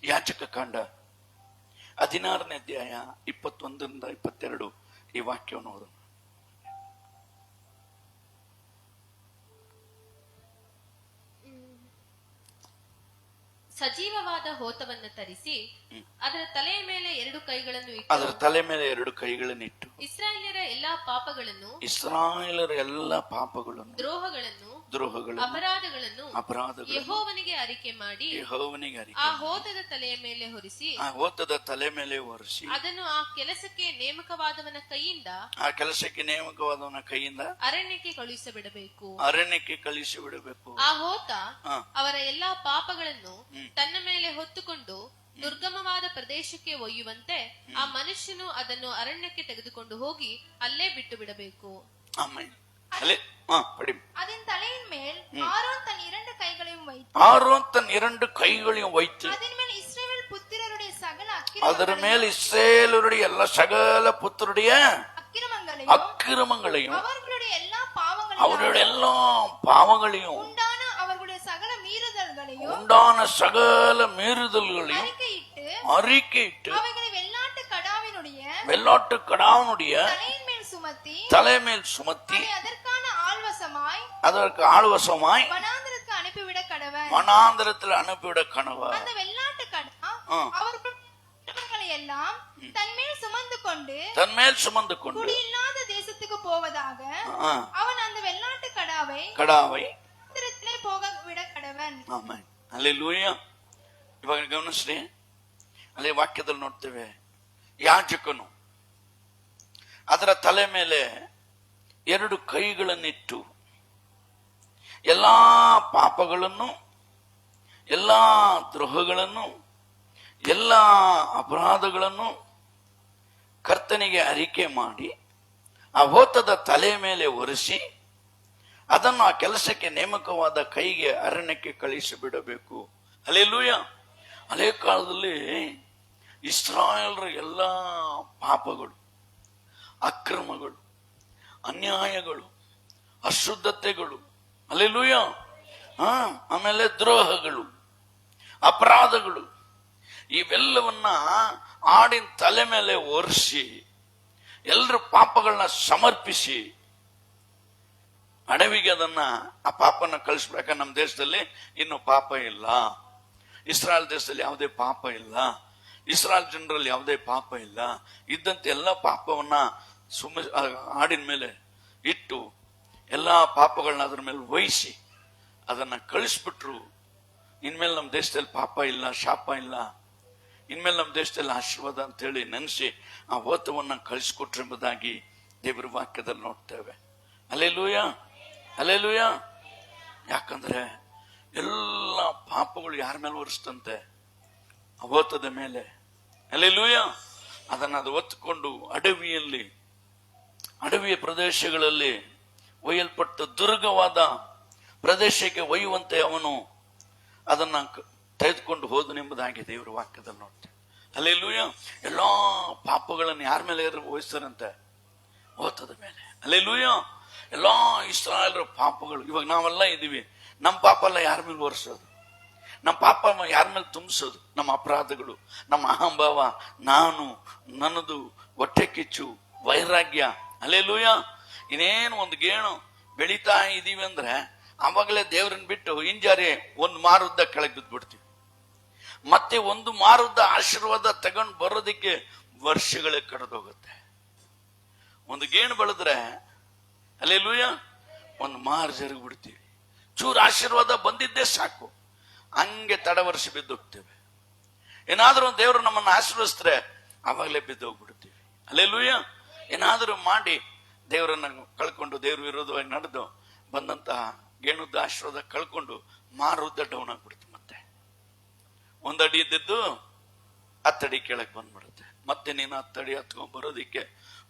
A: ಯಾಚಕ ಕಾಂಡ 16ನೇ ಅಧ್ಯಾಯ 21ರಿಂದ 22 ಈ ವಾಕ್ಯವನ್ನು ಓದೋಣ.
C: ಸಜೀವವಾದ ಹೋತವನ್ನು ತರಿಸಿ ಅದರ ತಲೆಯ ಮೇಲೆ 2 ಕೈಗಳನ್ನು ಇಟ್ಟು ಇಸ್ರಾಯೇಲರ ಎಲ್ಲಾ ಪಾಪಗಳನ್ನು ದ್ರೋಹಗಳನ್ನು ಅಪರಾಧಗಳನ್ನು ಯೆಹೋವನಿಗೆ ಅರಿಕೆ ಮಾಡಿ ಆ ಹೋತದ ತಲೆಯ ಮೇಲೆ ಹೊರಿಸಿ ಅದನ್ನು ಆ ಕೆಲಸಕ್ಕೆ ನೇಮಕವಾದವನ ಕೈಯಿಂದ ಅರಣ್ಯಕ್ಕೆ ಕಳುಹಿಸಿಬಿಡಬೇಕು. ಆ ಹೋತ ಅವರ ಎಲ್ಲಾ ಪಾಪಗಳನ್ನು ತನ್ನ ಮೇಲೆ ಹೊತ್ತುಕೊಂಡು ದುರ್ಗಮವಾದ ಪ್ರದೇಶಕ್ಕೆ ಒಯ್ಯುವಂತೆ ಆ ಮನುಷ್ಯನು ಅದನ್ನು ಅರಣ್ಯಕ್ಕೆ ತೆಗೆದುಕೊಂಡು ಹೋಗಿ ಅಲ್ಲೇ ಬಿಟ್ಟು ಬಿಡಬೇಕು.
B: அதன் தலையின் மேல் ஆரோன் தன் 2 கைகளையும் வைத்து அதன் மேல் இஸ்ரவேல் புத்திரருடைய
A: அதன் மேல் இஸ்ரவேலுடைய எல்லா சகல புத்திரருடைய அக்கிரமங்களையும் அவர்களுடைய எல்லா பாவங்களையும் உண்டான சகல மீறுதல்களையும் அறிக்கையிட்டு வெள்ளாட்டு கடாவினுடைய தலைமேல் சுமத்தி அதற்கு ஆள்வசமாய் வனாந்தரத்தில் அனுப்பிவிட கணவர்.
B: அந்த வெள்ளாட்டு கடா அவர்களை எல்லாம் தன்மேல் சுமந்து கொண்டு குடியில்லாத தேசத்துக்கு போவதாக அவன் அந்த வெள்ளாட்டு கடாவை போக விட கடவன்.
A: ಆಮೆನ್. ಹಲ್ಲೆಲೂಯಾ. ಇವಾಗ ಗಮನಿಸ್ರಿ, ಅಲ್ಲಿ ವಾಕ್ಯದಲ್ಲಿ ನೋಡ್ತೇವೆ, ಯಾಜಕನು ಅದರ ತಲೆ ಮೇಲೆ 2 ಕೈಗಳನ್ನಿಟ್ಟು ಎಲ್ಲಾ ಪಾಪಗಳನ್ನು, ಎಲ್ಲಾ ದ್ರೋಹಗಳನ್ನು, ಎಲ್ಲಾ ಅಪರಾಧಗಳನ್ನು ಕರ್ತನಿಗೆ ಅರಿಕೆ ಮಾಡಿ ಆ ಹೋತದ ತಲೆ ಮೇಲೆ ಒರೆಸಿ ಅದನ್ನು ಆ ಕೆಲಸಕ್ಕೆ ನೇಮಕವಾದ ಕೈಗೆ ಅರಣ್ಯಕ್ಕೆ ಕಳಿಸಿ ಬಿಡಬೇಕು. ಹಲ್ಲೆಲೂಯಾ. ಹಳೆ ಕಾಲದಲ್ಲಿ ಇಸ್ರಾಯೇಲರ ಎಲ್ಲ ಪಾಪಗಳು, ಅಕ್ರಮಗಳು, ಅನ್ಯಾಯಗಳು, ಅಶುದ್ಧತೆಗಳು, ಹಲ್ಲೆಲೂಯಾ, ಆಮೇಲೆ ದ್ರೋಹಗಳು, ಅಪರಾಧಗಳು, ಇವೆಲ್ಲವನ್ನ ಆಡಿನ ತಲೆ ಮೇಲೆ ಒರೆಸಿ ಎಲ್ಲರ ಪಾಪಗಳನ್ನ ಸಮರ್ಪಿಸಿ ಅಡವಿಗೆ ಅದನ್ನ ಆ ಪಾಪನ ಕಳಿಸ್ಬೇಕ. ನಮ್ಮ ದೇಶದಲ್ಲಿ ಇನ್ನು ಪಾಪ ಇಲ್ಲ, ಇಸ್ರಾಯೇಲ್ ದೇಶದಲ್ಲಿ ಯಾವುದೇ ಪಾಪ ಇಲ್ಲ, ಇಸ್ರಾಯೇಲ್ ಜನರಲ್ಲಿ ಯಾವುದೇ ಪಾಪ ಇಲ್ಲ. ಇದ್ದಂತೆ ಎಲ್ಲ ಪಾಪವನ್ನ ಆಡಿನ ಮೇಲೆ ಇಟ್ಟು ಎಲ್ಲಾ ಪಾಪಗಳನ್ನ ಅದ್ರ ಮೇಲೆ ವಹಿಸಿ ಅದನ್ನ ಕಳಿಸ್ಬಿಟ್ರು. ಇನ್ಮೇಲೆ ನಮ್ಮ ದೇಶದಲ್ಲಿ ಪಾಪ ಇಲ್ಲ, ಶಾಪ ಇಲ್ಲ, ಇನ್ಮೇಲೆ ನಮ್ಮ ದೇಶದಲ್ಲಿ ಆಶೀರ್ವಾದ ಅಂತ ಹೇಳಿ ನೆನೆಸಿ ಆ ಓತವನ್ನ ಕಳಿಸ್ಕೊಟ್ರೆಂಬುದಾಗಿ ದೇವರ ವಾಕ್ಯದಲ್ಲಿ ನೋಡ್ತೇವೆ. Hallelujah, hallelujah. ಯಾಕಂದ್ರೆ ಎಲ್ಲ ಪಾಪಗಳು ಯಾರ ಮೇಲೆ ಹೊರಿಸ್ತಂತೆ? ಓತದ ಮೇಲೆ. ಹಲ್ಲೆಲೂಯಾ. ಅದು ಹೊತ್ತುಕೊಂಡು ಅಡವಿಯ ಪ್ರದೇಶಗಳಲ್ಲಿ ಒಯ್ಯಲ್ಪಟ್ಟ ದುರ್ಗವಾದ ಪ್ರದೇಶಕ್ಕೆ ಒಯ್ಯುವಂತೆ ಅವನು ಅದನ್ನ ತೆಗೆದುಕೊಂಡು ಹೋದನೆಂಬುದಾಗಿ ದೇವರ ವಾಕ್ಯದಲ್ಲಿ ನೋಡ್ತೇವೆ. ಹಲ್ಲೆಲೂಯಾ. ಎಲ್ಲಾ ಪಾಪಗಳನ್ನು ಯಾರ ಮೇಲೆ ವಹಿಸ್ತಾರಂತೆ? ಓತದ ಮೇಲೆ. ಹಲ್ಲೆಲೂಯಾ. ಎಲ್ಲಾ ಇಸ್ರಾಯೇಲರ ಪಾಪಗಳು. ಇವಾಗ ನಾವೆಲ್ಲ ಇದೀವಿ, ನಮ್ಮ ಪಾಪ ಎಲ್ಲ ಯಾರ ಮೇಲೆ ಹೊರಿಸೋದು? ನಮ್ಮ ಪಾಪ ಯಾರ ಮೇಲೆ ತುಂಬಿಸೋದು? ನಮ್ಮ ಅಪರಾಧಗಳು, ನಮ್ಮ ಅಹಂಭಾವ, ನಾನು, ನನ್ನದು, ಹೊಟ್ಟೆ ಕಿಚ್ಚು, ವೈರಾಗ್ಯ. ಹಲ್ಲೆಲೂಯಾ. ಇನ್ನೇನು ಒಂದು ಗೇಣು ಬೆಳೀತಾ ಇದೀವಿ ಅಂದ್ರೆ ಆವಾಗಲೇ ದೇವರನ್ನ ಬಿಟ್ಟು ಹಿಂಜಾರಿ ಒಂದು ಮಾರುದ್ದ ಕೆಳಗೆ ಬಿದ್ದ್ಬಿಡ್ತೀವಿ. ಮತ್ತೆ ಒಂದು ಮಾರುದ್ದ ಆಶೀರ್ವಾದ ತಗೊಂಡು ಬರೋದಕ್ಕೆ ವರ್ಷಗಳೇ ಕಳೆದೋಗುತ್ತೆ. ಒಂದು ಗೇಣು ಬೆಳೆದ್ರೆ ಹಲ್ಲೆಲೂಯಾ ಒಂದು ಮಾರು ಜರುಗಿ ಬಿಡ್ತೀವಿ. ಚೂರು ಆಶೀರ್ವಾದ ಬಂದಿದ್ದೇ ಸಾಕು, ಹಂಗೆ ತಡವರ್ಷ ಬಿದ್ದೋಗ್ತೇವೆ. ಏನಾದ್ರೂ ಒಂದು ದೇವರು ನಮ್ಮನ್ನು ಆಶೀರ್ವದಿಸಿದ್ರೆ ಆವಾಗಲೇ ಬಿದ್ದೋಗ್ಬಿಡ್ತೀವಿ. ಹಲ್ಲೆಲೂಯಾ. ಏನಾದರೂ ಮಾಡಿ ದೇವರನ್ನ ಕಳ್ಕೊಂಡು ದೇವ್ರ ವಿರೋಧವಾಗಿ ನಡೆದು ಬಂದಂತಹ ಗೇಣುದ್ದ ಆಶೀರ್ವಾದ ಕಳ್ಕೊಂಡು ಮಾರುದ್ದ ಡೌನ್ ಆಗ್ಬಿಡುತ್ತೆ. ಮತ್ತೆ ಒಂದಡಿ ಇದ್ದಿದ್ದು 10 ಅಡಿ ಕೆಳಗೆ ಬಂದ್ಬಿಡುತ್ತೆ. ಮತ್ತೆ ನೀನು 10 ಅಡಿ ಹತ್ಕೊಂಡ್ ಬರೋದಿಕ್ಕೆ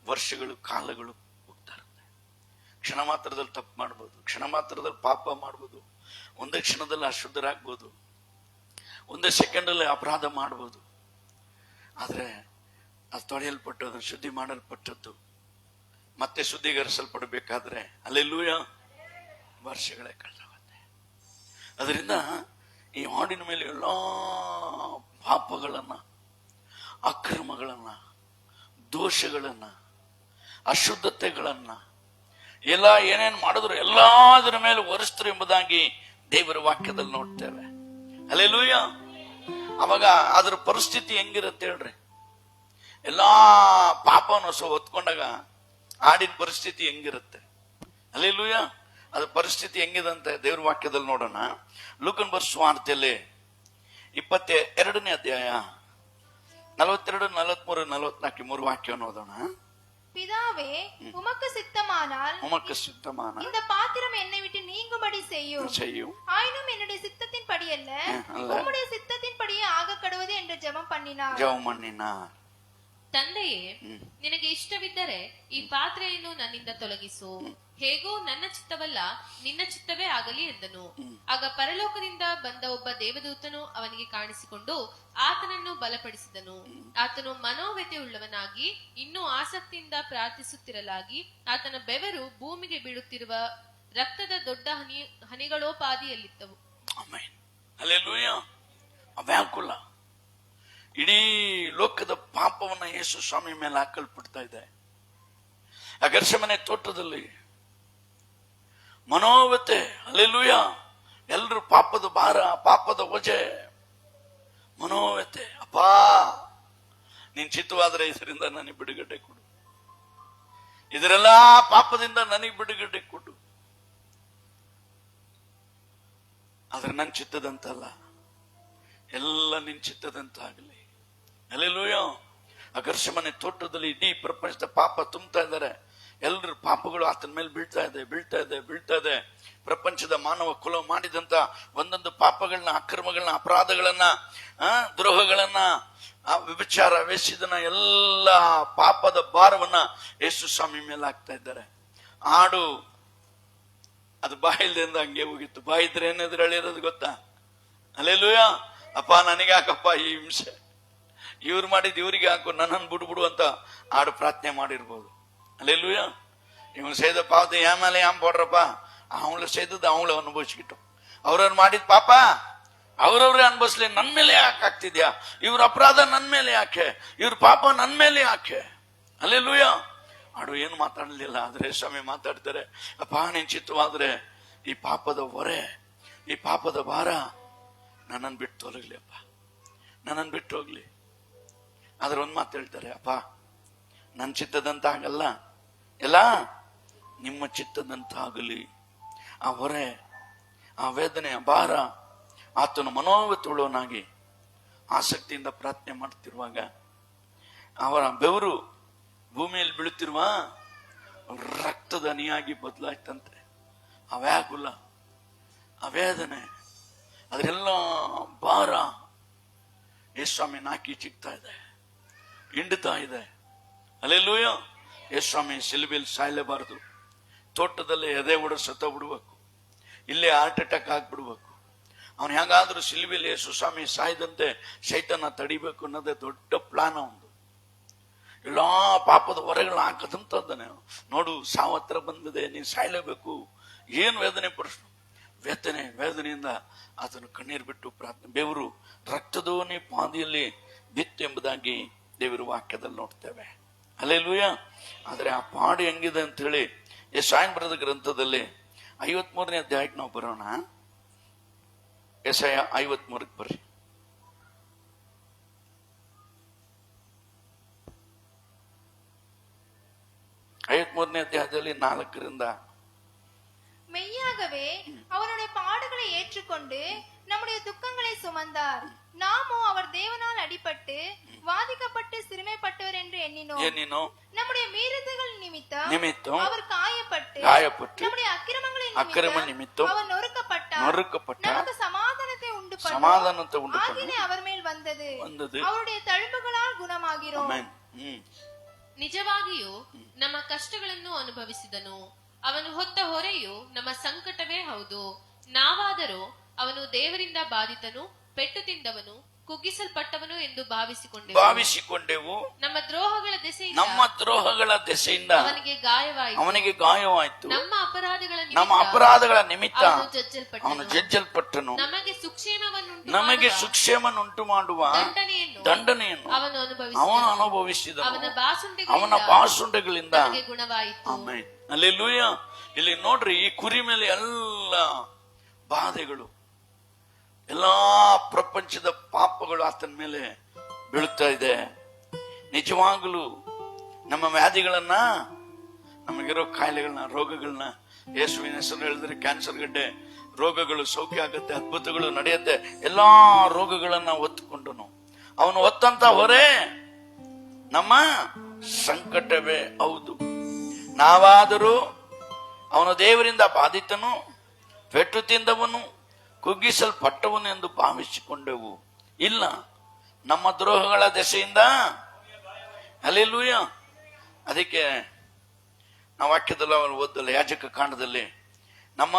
A: ವರ್ಷಗಳು, ಕಾಲಗಳು ಹೋಗ್ತಾ ಇರುತ್ತೆ. ಕ್ಷಣ ಮಾತ್ರದಲ್ಲಿ ತಪ್ಪು ಮಾಡ್ಬೋದು, ಕ್ಷಣ ಮಾತ್ರದಲ್ಲಿ ಪಾಪ ಮಾಡ್ಬೋದು, ಒಂದೇ ಕ್ಷಣದಲ್ಲಿ ಅಶುದ್ಧರಾಗ್ಬೋದು, ಒಂದೇ ಸೆಕೆಂಡಲ್ಲಿ ಅಪರಾಧ ಮಾಡ್ಬೋದು. ಆದ್ರೆ ಅದು ತೊಳೆಯಲ್ಪಟ್ಟು ಅದನ್ನು ಶುದ್ಧಿ ಮಾಡಲ್ಪಟ್ಟದ್ದು ಮತ್ತೆ ಶುದ್ಧೀಕರಿಸಲ್ಪಡಬೇಕಾದ್ರೆ ಹಲ್ಲೆಲೂಯಾ ವರ್ಷಗಳೇ ಕಳೆದೋಗುತ್ತೆ. ಅದರಿಂದ ಈ ಹಾಡಿನ ಮೇಲೆ ಎಲ್ಲಾ ಪಾಪಗಳನ್ನ, ಅಕ್ರಮಗಳನ್ನ, ದೋಷಗಳನ್ನ, ಅಶುದ್ಧತೆಗಳನ್ನ ಎಲ್ಲ ಏನೇನು ಮಾಡಿದ್ರು ಎಲ್ಲದರ ಮೇಲೆ ಹೊರಿಸ್ತರು ಎಂಬುದಾಗಿ ದೇವರ ವಾಕ್ಯದಲ್ಲಿ ನೋಡ್ತೇವೆ. ಹಲ್ಲೆಲೂಯಾ. ಅವಾಗ ಅದರ ಪರಿಸ್ಥಿತಿ ಹೆಂಗಿರುತ್ತೆ ಹೇಳ್ರಿ? ಎಲ್ಲಾ ಪಾಪವನ್ನು ಹೊತ್ಕೊಂಡಾಗ ಹಾಡಿನ ಪರಿಸ್ಥಿತಿ ಹೆಂಗಿರುತ್ತೆ? ಹಲ್ಲೆಲೂಯಾ. ಅದ್ರ ಪರಿಸ್ಥಿತಿ ಹೆಂಗಿದಂತೆ ದೇವ್ರ ವಾಕ್ಯದಲ್ಲಿ ನೋಡೋಣ. ಲೂಕನ ಬರೆದ ಸುವಾರ್ತೆಯಲ್ಲಿ 22ನೇ ಅಧ್ಯಾಯ 42, 43, 44 3 ವಾಕ್ಯವನ್ನು ಓದೋಣ.
B: பிதாவே உமக்கு சித்தமானால் இந்த பாத்திரம் என்னை விட்டு நீங்கும்படி செய்யும். ஆயினும் என்னுடைய சித்தத்தின்படி அல்ல, உம்முடைய சித்தத்தின்படியே ஆக கடவுது என்று ஜெபம் பண்ணினார்.
C: ತಂದೆಯೇ, ನಿನಗೆ ಇಷ್ಟವಿದ್ದರೆ ಈ ಪಾತ್ರೆಯನ್ನು ನನ್ನಿಂದ ತೊಲಗಿಸು. ಹೇಗೂ ನನ್ನ ಚಿತ್ತವಲ್ಲ, ನಿನ್ನ ಚಿತ್ತವೇ ಆಗಲಿ ಎಂದನು. ಆಗ ಪರಲೋಕದಿಂದ ಬಂದ ಒಬ್ಬ ದೇವದೂತನು ಅವನಿಗೆ ಕಾಣಿಸಿಕೊಂಡು ಆತನನ್ನು ಬಲಪಡಿಸಿದನು. ಆತನು ಮನೋವ್ಯತೆ ಉಳ್ಳವನಾಗಿ ಇನ್ನೂ ಆಸಕ್ತಿಯಿಂದ ಪ್ರಾರ್ಥಿಸುತ್ತಿರಲಾಗಿ ಆತನ ಬೆವರು ಭೂಮಿಗೆ ಬೀಳುತ್ತಿರುವ ರಕ್ತದ ದೊಡ್ಡ ಹನಿಗಳೋಪಾದಿಯಲ್ಲಿದ್ದವು.
A: ವ್ಯಾಕುಲ ಇಡೀ ಲೋಕದ ಪಾಪವನ್ನ ಯೇಸು ಸ್ವಾಮಿ ಮೇಲೆ ಹಾಕಲ್ಪಡ್ತಾ ಇದೆ. ಆ ಗೆತ್ಸೆಮನೆ ತೋಟದಲ್ಲಿ ಮನೋವ್ಯತೆ. ಹಲ್ಲೆಲೂಯಾ. ಎಲ್ರು ಪಾಪದ ಭಾರ, ಪಾಪದ ವಜೆ, ಮನೋವ್ಯತೆ. ಅಪ್ಪಾ, ನೀನ್ ಚಿತ್ತವಾದ್ರೆ ಇದರಿಂದ ನನಗೆ ಬಿಡುಗಡೆ ಕೊಡು, ಇದರೆಲ್ಲಾ ಪಾಪದಿಂದ ನನಗೆ ಬಿಡುಗಡೆ ಕೊಡು. ಆದ್ರೆ ನನ್ನ ಚಿತ್ತದಂತಲ್ಲ, ಎಲ್ಲ ನಿನ್ ಚಿತ್ತದಂತಾಗಲಿ. ಹಲ್ಲೆಲೂಯಾ. ಆ ಗೆತ್ಸೆಮನೆ ತೋಟದಲ್ಲಿ ಇಡೀ ಪ್ರಪಂಚದ ಪಾಪ ತುಂಬ್ತಾ ಇದ್ದಾರೆ. ಎಲ್ಲರ ಪಾಪಗಳು ಆತನ ಮೇಲೆ ಬೀಳ್ತಾ ಇದೆ. ಪ್ರಪಂಚದ ಮಾನವ ಕುಲ ಮಾಡಿದಂತ ಒಂದೊಂದು ಪಾಪಗಳನ್ನ, ಅಕ್ರಮಗಳನ್ನ, ಅಪರಾಧಗಳನ್ನ, ದ್ರೋಹಗಳನ್ನ, ವ್ಯಭಿಚಾರ, ವೇಶ್ಯದನ ಎಲ್ಲ ಪಾಪದ ಭಾರವನ್ನ ಯೇಸು ಸ್ವಾಮಿ ಮೇಲೆ ಹಾಕ್ತಾ ಇದ್ದಾರೆ. ಆಡು ಅದು ಬಾಯಿಲ್ದಿಂದ ಹಂಗೆ ಹೋಗಿತ್ತು. ಬಾಯಿದ್ರೆ ಏನಾದ್ರು ಹೇಳಿರೋದು ಗೊತ್ತಾ? ಅಲ್ಲೆಲ್ಲೂಯ. ಅಪ್ಪ ನನಗೆ ಹಾಕಪ್ಪ ಈ ಹಿಂಸೆ, ಇವ್ರು ಮಾಡಿದ್ ಇವ್ರಿಗೆ ಹಾಕು, ನನ್ನನ್ನು ಬಿಡು ಅಂತ ಆಡು ಪ್ರಾರ್ಥನೆ ಮಾಡಿರ್ಬೋದು. ಅಲ್ಲೆಲ್ಲೂಯ. ಇವನು ಸೇದ ಪಾವತಿ ಆಮೇಲೆ ಯಾಮ್ போடுறಪ್ಪ, ಅವಳು ಸೇದದ್ದು ಅವಳು ಅನುಭವಿಸ್ಬಿಟ್ಟು, ಅವ್ರವ್ರು ಮಾಡಿದ ಪಾಪ ಅವ್ರವ್ರೇ ಅನುಭವಿಸ್ಲಿ, ನನ್ ಮೇಲೆ ಯಾಕೆ ಆಗ್ತಿದ್ಯಾ? ಇವ್ರ ಅಪರಾಧ ನನ್ ಮೇಲೆ ಯಾಕೆ? ಇವ್ರ ಪಾಪ ನನ್ ಮೇಲೆ ಯಾಕೆ? ಅಲ್ಲೆಲ್ಲೂಯ. ಆಡು ಏನು ಮಾತಾಡಲಿಲ್ಲ. ಆದ್ರೆ ಸ್ವಾಮಿ ಮಾತಾಡ್ತಾರೆ, ಅಪ್ಪ ನೀನ್ ಚಿತ್ತವಾದ್ರೆ ಈ ಪಾಪದ ಹೊರೆ, ಈ ಪಾಪದ ಭಾರ ನನ್ನನ್ನು ಬಿಟ್ಟು ತೊಲಗ್ಲಿ ಅಪ್ಪ, ನನ್ನನ್ನು ಬಿಟ್ಟು ಹೋಗ್ಲಿ. ಆದ್ರೆ ಒಂದ್ ಮಾತು ಹೇಳ್ತಾರೆ, ಅಪ್ಪ ನನ್ನ ಚಿತ್ತದಂತ ಆಗಲ್ಲ, ಎಲ್ಲ ನಿಮ್ಮ ಚಿತ್ತದಂತ ಆಗಲಿ. ಆ ಹೊರೆ, ಆ ವೇದನೆ, ಆ ಭಾರ ಆತನ ಮನೋಗತುಳ್ಳವನಾಗಿ ಆಸಕ್ತಿಯಿಂದ ಪ್ರಾರ್ಥನೆ ಮಾಡ್ತಿರುವಾಗ ಅವರ ಬೆವರು ಭೂಮಿಯಲ್ಲಿ ಬೀಳುತ್ತಿರುವ ರಕ್ತದ ಹನಿಯಾಗಿ ಬದಲಾಯ್ತಂತೆ. ಆ ವ್ಯಾಕುಲ, ಆ ವೇದನೆ, ಅದರೆಲ್ಲ ಭಾರ ಯೇಸ್ವಾಮಿ ನಾಕಿ ಚಿಕ್ತಾ ಇದೆ, ಹಿಂಡ್ತಾ ಇದೆ. ಅಲ್ಲೆಲ್ಲೂಯ. ಯೇಸ್ವಾಮಿ ಸಿಲುಬೆಯಲ್ಲಿ ಸಾಯಲೇಬಾರದು. ತೋಟದಲ್ಲಿ ಎದೆ ಹೊಡ ಸತ್ತ ಬಿಡ್ಬೇಕು, ಇಲ್ಲೇ ಹಾರ್ಟ್ ಅಟ್ಯಾಕ್ ಆಗ್ಬಿಡ್ಬೇಕು. ಅವನು ಹೇಗಾದ್ರೂ ಸಿಲುಬೆಯಲ್ಲಿ ಯೇಸು ಸ್ವಾಮಿ ಸಾಯ್ದಂತೆ ಸೈತನ ತಡಿಬೇಕು ಅನ್ನೋದೇ ದೊಡ್ಡ ಪ್ಲಾನ್ ಅವನು. ಎಲ್ಲಾ ಪಾಪದ ಹೊರೆಗಳನ್ನ ಹಾಕದಂತದ್ದಾನೆ. ನೋಡು, ಸಾವತ್ರ ಬಂದಿದೆ, ನೀನ್ ಸಾಯ್ಲೇಬೇಕು. ಏನ್ ವೇದನೆ ಪಡಿಸು, ವೇದನೆಯಿಂದ ಆತನು ಕಣ್ಣೀರು ಬಿಟ್ಟು ಪ್ರಾರ್ಥನೆ, ಬೆವರು ರಕ್ತದೋನಿ ಪಾದಿಯಲ್ಲಿ ಬಿತ್ತು ಎಂಬುದಾಗಿ ದೇವರ ವಾಕ್ಯದಲ್ಲಿ ನೋಡ್ತೇವೆ. ಅಲ್ಲೆಲ್ಲೂಯ. ಆದ್ರೆ ಆ ಪಾಡು ಹೆಂಗಿದೆ ಅಂತ ಹೇಳಿ ಯೆಶಾಯನ ಬರೆದ ಗ್ರಂಥದಲ್ಲಿ 53ನೇ ಅಧ್ಯಾಯಕ್ಕೆ ನಾವು ಬರೋಣ. ಯೆಶಾಯ 53ಕ್ಕೆ ಬರ್ರಿ. 53ನೇ அத்தியாயத்தில் 4ರಿಂದ
B: மெய்யாகவே அவருடைய பாடுகளை ஏற்றுக்கொண்டு நம்முடைய துக்கங்களை சுமந்தார். நாமோ அவர் தேவனால் அடிபட்டு வாதிக்கப்பட்டு சிறுமைப்பட்டவர் என்று எண்ணினோம். நம்முடைய மீறுதல்கள் நிமித்தம் அவர் காயப்பட்டு நம்முடைய அக்கிரமங்களின் நிமித்தம் அவர் நொறுக்கப்பட்டார். நமக்கு சமாதானத்தை உண்டு பண்ண ஆகினை அவர் மேல் வந்தது. அவருடைய தழும்புகளால் குணமாகிறோம்.
C: ನಿಜವಾಗಿಯೂ ನಮ್ಮ ಕಷ್ಟಗಳನ್ನು ಅನುಭವಿಸಿದನು. ಅವನು ಹೊತ್ತ ಹೊರೆಯು ನಮ್ಮ ಸಂಕಟವೇ ಹೌದು. ನಾವಾದರೂ ಅವನು ದೇವರಿಂದ ಬಾಧಿತನು, ಪೆಟ್ಟು ತಿಂದವನು, ಕುಗ್ಗಿಸಲ್ಪಟ್ಟವನು ಎಂದು ಭಾವಿಸಿಕೊಂಡೆವು. ನಮ್ಮ ದ್ರೋಹಗಳ ದೆಸೆಯಿಂದ ಅವನಿಗೆ ಗಾಯವಾಯಿತು. ನಮ್ಮ ಅಪರಾಧಗಳ ನಿಮಿತ್ತ ಅವನು ಜಜ್ಜಲ್ಪಟ್ಟನು. ನಮಗೆ ಸುಕ್ಷೇಮವನ್ನುಂಟು ಮಾಡುವ ದಂಡನೆಯನ್ನು ಅವನು ಅನುಭವಿಸಿದನು. ಅವನ ಬಾಸುಂಡೆಗಳಿಂದ ಗುಣವಾಯಿತು.
A: ಅಲ್ಲೆಲ್ಲೂಯ. ಇಲ್ಲಿ ನೋಡ್ರಿ, ಈ ಕುರಿ ಮೇಲೆ ಎಲ್ಲ ಬಾಧೆಗಳು, ಎಲ್ಲಾ ಪ್ರಪಂಚದ ಪಾಪಗಳು ಆತನ ಮೇಲೆ ಬೀಳ್ತಾ ಇದೆ. ನಿಜವಾಗಲೂ ನಮ್ಮ ವ್ಯಾಧಿಗಳನ್ನ, ನಮಗಿರೋ ಕಾಯಿಲೆಗಳನ್ನ, ರೋಗಗಳನ್ನ ಯೇಸುವಿನ ಹೆಸರು ಹೇಳಿದ್ರೆ ಕ್ಯಾನ್ಸರ್ ಗಡ್ಡೆ ರೋಗಗಳು ಸೌಖ್ಯ ಆಗುತ್ತೆ, ಅದ್ಭುತಗಳು ನಡೆಯುತ್ತೆ. ಎಲ್ಲಾ ರೋಗಗಳನ್ನ ಹೊತ್ತುಕೊಂಡನು. ಅವನು ಹೊತ್ತಂತ ಹೊರೆ ನಮ್ಮ ಸಂಕಟವೇ ಹೌದು. ನಾವಾದರೂ ಅವನು ದೇವರಿಂದ ಬಾಧಿತನು, ಪೆಟ್ಟು ತಿಂದವನು, ಕುಗ್ಗಿಸಲ್ಪಟ್ಟವನು ಎಂದು ಭಾವಿಸಿಕೊಂಡೆವು. ಇಲ್ಲ, ನಮ್ಮ ದ್ರೋಹಗಳ ದೆಸೆಯಿಂದ. ಹಲ್ಲೆಲೂಯ. ಅದಕ್ಕೆ ನಾವು ವಾಕ್ಯದಲ್ಲಿ ಅವರು ಓದಲ್ಲ, ಯಾಜಕ ಕಾಂಡದಲ್ಲಿ ನಮ್ಮ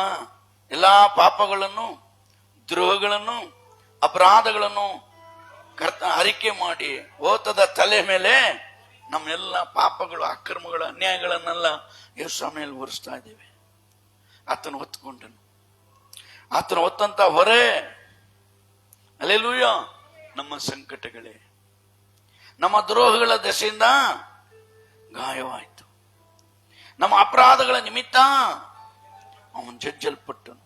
A: ಎಲ್ಲಾ ಪಾಪಗಳನ್ನು, ದ್ರೋಹಗಳನ್ನು, ಅಪರಾಧಗಳನ್ನು ಅರಿಕೆ ಮಾಡಿ ಓತದ ತಲೆ ಮೇಲೆ ನಮ್ಮೆಲ್ಲ ಪಾಪಗಳು, ಅಕ್ರಮಗಳು, ಅನ್ಯಾಯಗಳನ್ನೆಲ್ಲ ಯೇಸು ಮೇಲೆ ಹೊರಿಸ್ತಾ ಇದ್ದೇವೆ. ಆತನು ಹೊತ್ತುಕೊಂಡನು. ಆತನು ಹೊತ್ತಂತ ಹೊರೆ, ಹಲ್ಲೆಲೂಯ, ನಮ್ಮ ಸಂಕಟಗಳೇ. ನಮ್ಮ ದ್ರೋಹಗಳ ದೆಸೆಯಿಂದ ಗಾಯವಾಯಿತು. ನಮ್ಮ ಅಪರಾಧಗಳ ನಿಮಿತ್ತ ಅವನು ಜಜ್ಜಲ್ಪಟ್ಟನು.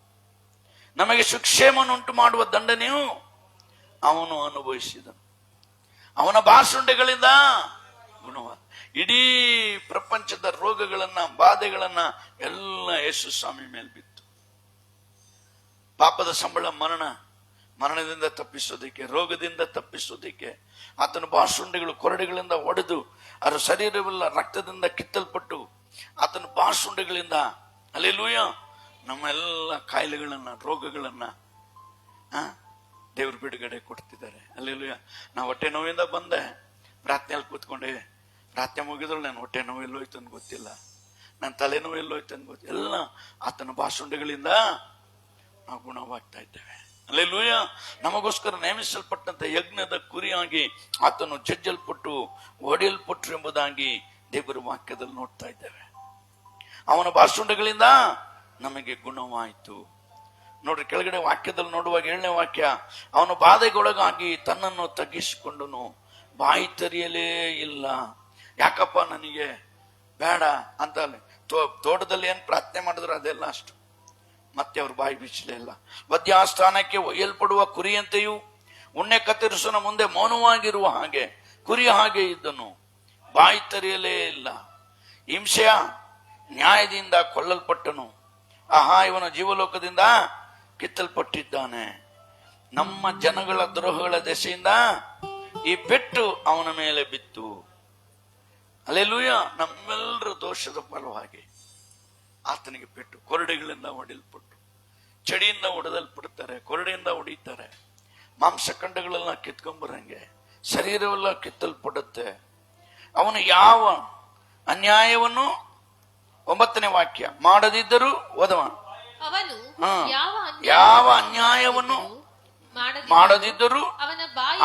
A: ನಮಗೆ ಸುಕ್ಷೇಮವನ್ನುಂಟು ಮಾಡುವ ದಂಡನೆಯು ಅವನು ಅನುಭವಿಸಿದನು. ಅವನ ಬಾಸುಂಡೆಗಳಿಂದ ಗುಣವಾದ. ಇಡೀ ಪ್ರಪಂಚದ ರೋಗಗಳನ್ನ, ಬಾಧೆಗಳನ್ನ ಎಲ್ಲ ಯೇಸು ಸ್ವಾಮಿ ಮೇಲೆ ಬಿತ್ತು. ಪಾಪದ ಸಂಬಳ ಮರಣ, ಮರಣದಿಂದ ತಪ್ಪಿಸೋದಿಕ್ಕೆ, ರೋಗದಿಂದ ತಪ್ಪಿಸೋದಿಕ್ಕೆ ಆತನ ಬಾಸುಂಡೆಗಳು ಕೊರಡೆಗಳಿಂದ ಒಡೆದು ಅದರ ಶರೀರವೆಲ್ಲ ರಕ್ತದಿಂದ ಕಿತ್ತಲ್ಪಟ್ಟು ಆತನ ಬಾಸುಂಡೆಗಳಿಂದ, ಹಲ್ಲೆಲೂಯ, ನಮ್ಮೆಲ್ಲ ಕಾಯಿಲೆಗಳನ್ನ, ರೋಗಗಳನ್ನ ದೇವ್ರ ಬಿಡುಗಡೆ ಕೊಡ್ತಿದ್ದಾರೆ. ಹಲ್ಲೆಲೂಯ. ನಾವು ಹೊಟ್ಟೆ ನೋವಿಂದ ಬಂದೆ, ಪ್ರಾರ್ಥನೆಯಲ್ಲಿ ಕೂತ್ಕೊಂಡೆ, ಪ್ರಾರ್ಥನೆ ಮುಗಿದ್ರು ನಾನು ಹೊಟ್ಟೆ ನೋವೆಲ್ಲೋಯ್ತು ಅಂತ ಗೊತ್ತಿಲ್ಲ. ನನ್ನ ತಲೆನೋವು ಎಲ್ಲೋಯ್ತು ಅನ್ಬೋದು. ಎಲ್ಲ ಆತನ ಬಾಸುಂಡೆಗಳಿಂದ ನಾವು ಗುಣವಾಗ್ತಾ ಇದ್ದೇವೆ. ಹಲ್ಲೆಲೂಯ. ನಮಗೋಸ್ಕರ ನೇಮಿಸಲ್ಪಟ್ಟಂತ ಯಜ್ಞದ ಕುರಿಯಾಗಿ ಆತನು ಜಜ್ಜಲ್ಪಟ್ಟು ಒಡೆಯಲ್ಪಟ್ಟರು ಎಂಬುದಾಗಿ ದೇವರ ವಾಕ್ಯದಲ್ಲಿ ನೋಡ್ತಾ ಇದ್ದೇವೆ. ಅವನ ಬಾಸುಂಡೆಗಳಿಂದ ನಮಗೆ ಗುಣವಾಯಿತು. ನೋಡ್ರಿ, ಕೆಳಗಡೆ ವಾಕ್ಯದಲ್ಲಿ ನೋಡುವಾಗ 7ನೇ ವಾಕ್ಯ, ಅವನು ಬಾಧೆಗೊಳಗಾಗಿ ತನ್ನನ್ನು ತಗ್ಗಿಸಿಕೊಂಡನು, ಬಾಯಿ ತೆರೆಯಲೇ ಇಲ್ಲ. ಯಾಕಪ್ಪ ನನಗೆ ಬೇಡ ಅಂತ ತೋಟದಲ್ಲಿ ಏನ್ ಪ್ರಾರ್ಥನೆ ಮಾಡಿದ್ರು ಅದೆಲ್ಲ ಅಷ್ಟು. ಮತ್ತೆ ಅವ್ರ ಬಾಯಿ ಬಿಚ್ಚಲೇ ಇಲ್ಲ. ವಧ್ಯಾಸ್ಥಾನಕ್ಕೆ ಒಯ್ಯಲ್ಪಡುವ ಕುರಿಯಂತೆಯೂ ಉಣ್ಣೆ ಕತ್ತರಿಸೋನ ಮುಂದೆ ಮೌನವಾಗಿರುವ ಹಾಗೆ ಕುರಿಯ ಹಾಗೆ ಇದ್ದನು, ಬಾಯಿ ತೆರೆಯಲೇ ಇಲ್ಲ. ಹಿಂಸೆಯ ನ್ಯಾಯದಿಂದ ಕೊಲ್ಲಲ್ಪಟ್ಟನು, ಆಹಾ ಇವನ ಜೀವಲೋಕದಿಂದ ಕಿತ್ತಲ್ಪಟ್ಟಿದ್ದಾನೆ. ನಮ್ಮ ಜನಗಳ ದ್ರೋಹಗಳ ದೆಸೆಯಿಂದ ಈ ಪೆಟ್ಟು ಅವನ ಮೇಲೆ ಬಿತ್ತು. ಹಲ್ಲೆಲೂಯ. ನಮ್ಮೆಲ್ಲರ ದೋಷದ ಫಲವಾಗಿ ಆತನಿಗೆ ಪೆಟ್ಟು. ಕೊರಡೆಗಳಿಂದ ಹೊಡೆಯಲ್ಪಟ್ಟು, ಚಡಿಯಿಂದ ಹೊಡೆದಲ್ಪಡ್ತಾರೆ, ಕೊರಡೆಯಿಂದ ಹೊಡೀತಾರೆ, ಮಾಂಸಖಂಡಗಳೆಲ್ಲ ಕಿತ್ಕೊಂಬರಂಗೆ ಶರೀರವೆಲ್ಲ ಕಿತ್ತಲ್ಪಡುತ್ತೆ. ಅವನು ಯಾವ ಅನ್ಯಾಯವನ್ನು 9ನೇ ವಾಕ್ಯ ಮಾಡದಿದ್ದರೂ ಓದವ,
C: ಅವನು
A: ಯಾವ ಅನ್ಯಾಯವನ್ನು ಮಾಡದಿದ್ದರೂ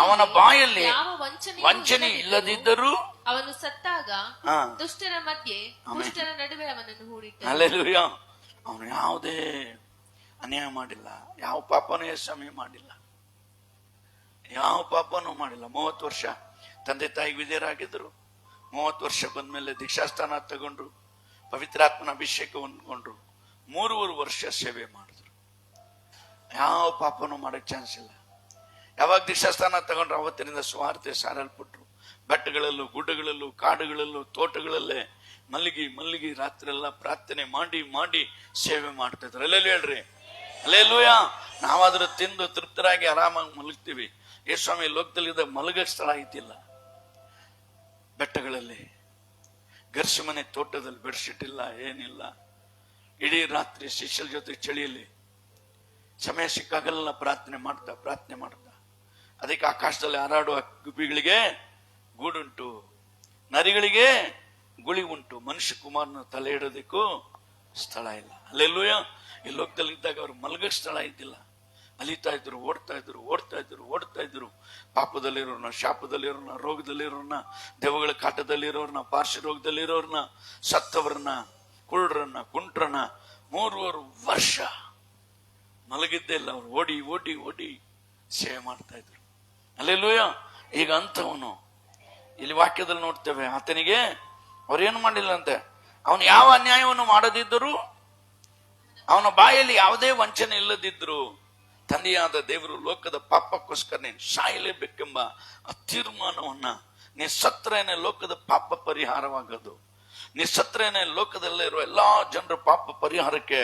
A: ಅವನ ಬಾಯಲ್ಲಿ ವಂಚನೆ ಇಲ್ಲದಿದ್ದರೂ
C: ಅವನು ಸತ್ತಾಗ ದುಷ್ಟರ ಮಧ್ಯೆ ದುಷ್ಟರ ನಡುವೆ ಅವನನ್ನು ಹೂಡಿಟ್ಟ.
A: ಹಲ್ಲೆಲೂಯ. ಅವನು ಯಾವುದೇ ಅನ್ಯಾಯ ಮಾಡಿಲ್ಲ, ಯಾವ ಪಾಪನೂ ಯೇಸು ಮಾಡಿಲ್ಲ, ಯಾವ ಪಾಪನೂ ಮಾಡಿಲ್ಲ. 30 ವರ್ಷ ತಂದೆ ತಾಯಿಗೆ ವಿಧೇಯರಾಗಿದ್ರು. 30 ವರ್ಷ ಬಂದ್ಮೇಲೆ ದೀಕ್ಷಾಸ್ಥಾನ ತಗೊಂಡ್ರು, ಪವಿತ್ರಾತ್ಮನ ಅಭಿಷೇಕ ಹೊಂದ್ಕೊಂಡ್ರು, 3 ವರ್ಷ ಸೇವೆ ಮಾಡಿದ್ರು. ಯಾವ ಪಾಪನೂ ಮಾಡಕ್ ಚಾನ್ಸ್ ಇಲ್ಲ. ಯಾವಾಗ ದೀಕ್ಷಾಸ್ಥಾನ ತಗೊಂಡ್ರು ಅವತ್ತಿನಿಂದ ಸ್ವಾರ್ಥ ಸಾರಲ್ಪಟ್ರು. ಬೆಟ್ಟಗಳಲ್ಲೂ ಗುಡ್ಡಗಳಲ್ಲೂ ಕಾಡುಗಳಲ್ಲೂ ತೋಟಗಳಲ್ಲೇ ಮಲ್ಲಿಗೆ ರಾತ್ರಿ ಎಲ್ಲ ಪ್ರಾರ್ಥನೆ ಮಾಡಿ ಸೇವೆ ಮಾಡ್ತಾ ಇದ್ರು. ಅಲ್ಲೆಲ್ಲ ಹೇಳ್ರಿ ಅಲ್ಲೆಲ್ಲೂಯ. ನಾವಾದ್ರೂ ತಿಂದು ತೃಪ್ತರಾಗಿ ಆರಾಮಾಗಿ ಮಲಗ್ತೀವಿ. ಯೇಸ್ವಾಮಿ ಲೋಕದಲ್ಲಿದ್ದ ಮಲಗಕ್ಕೆ ಸ್ಥಳ ಇದ್ದಿಲ್ಲ. ಬೆಟ್ಟಗಳಲ್ಲಿ ಗರ್ಸಮನೆ ತೋಟದಲ್ಲಿ ಬೆಡ್ಶೀಟ್ ಇಲ್ಲ, ಏನಿಲ್ಲ. ಇಡೀ ರಾತ್ರಿ ಶಿಷ್ಯರ ಜೊತೆ ಚಳಿಯಲ್ಲಿ ಸಮಯ ಸಿಕ್ಕಾಗೆಲ್ಲ ಪ್ರಾರ್ಥನೆ ಮಾಡ್ತಾ ಅದಕ್ಕೆ ಆಕಾಶದಲ್ಲಿ ಹಾರಾಡುವ ಗುಬ್ಬಿಗಳಿಗೆ ಗೂಡುಂಟು, ನರಿಗಳಿಗೆ ಗುಳಿ ಉಂಟು, ಮನುಷ್ಯ ಕುಮಾರನ ತಲೆ ಇಡೋದಕ್ಕೂ ಸ್ಥಳ ಇಲ್ಲ. ಅಲ್ಲೆಲ್ಲೂಯ. ಈ ಲೋಕದಲ್ಲಿ ಇದ್ದಾಗ ಅವ್ರು ಮಲಗಕ್ಕೆ ಸ್ಥಳ ಇದ್ದಿಲ್ಲ. ಅಲಿತಾ ಇದ್ರು, ಓಡ್ತಾ ಇದ್ರು. ಪಾಪದಲ್ಲಿರೋರ್ನ, ಶಾಪದಲ್ಲಿರೋರ್ನ, ರೋಗದಲ್ಲಿರೋರ್ನ, ದೆವ್ವಗಳ ಕಾಟದಲ್ಲಿರೋರ್ನ, ಪಾರ್ಶ್ವ ರೋಗದಲ್ಲಿರೋರ್ನ, ಸತ್ತವರನ್ನ, ಕುರುಡ್ರನ್ನ, ಕುಂಟ್ರನ್ನ 3 ವರ್ಷ ಮಲಗಿದ್ದೇ ಇಲ್ಲ. ಅವ್ರು ಓಡಿ ಸೇವೆ ಮಾಡ್ತಾ ಇದ್ರು. ಅಲ್ಲೆಲ್ಲೂಯ. ಈಗ ಅಂಥವನು ಇಲ್ಲಿ ವಾಕ್ಯದಲ್ಲಿ ನೋಡ್ತೇವೆ, ಆತನಿಗೆ ಅವ್ರೇನು ಮಾಡಿಲ್ಲ ಅಂತೆ. ಅವನು ಯಾವ ಅನ್ಯಾಯವನ್ನು ಮಾಡದಿದ್ದರೂ, ಅವನ ಬಾಯಲ್ಲಿ ಯಾವುದೇ ವಂಚನೆ ಇಲ್ಲದಿದ್ರು, ತಂದೆಯಾದ ದೇವರು ಲೋಕದ ಪಾಪಕ್ಕೋಸ್ಕರ ನೀನು ಸಾಯಲೇಬೇಕೆಂಬ ಆ ತೀರ್ಮಾನವನ್ನ, ನೀ ಸತ್ರೇನೆ ಲೋಕದ ಪಾಪ ಪರಿಹಾರವಾಗೋದು, ನೀ ಸತ್ರೇನೆ ಲೋಕದಲ್ಲೇ ಇರುವ ಎಲ್ಲಾ ಜನರ ಪಾಪ ಪರಿಹಾರಕ್ಕೆ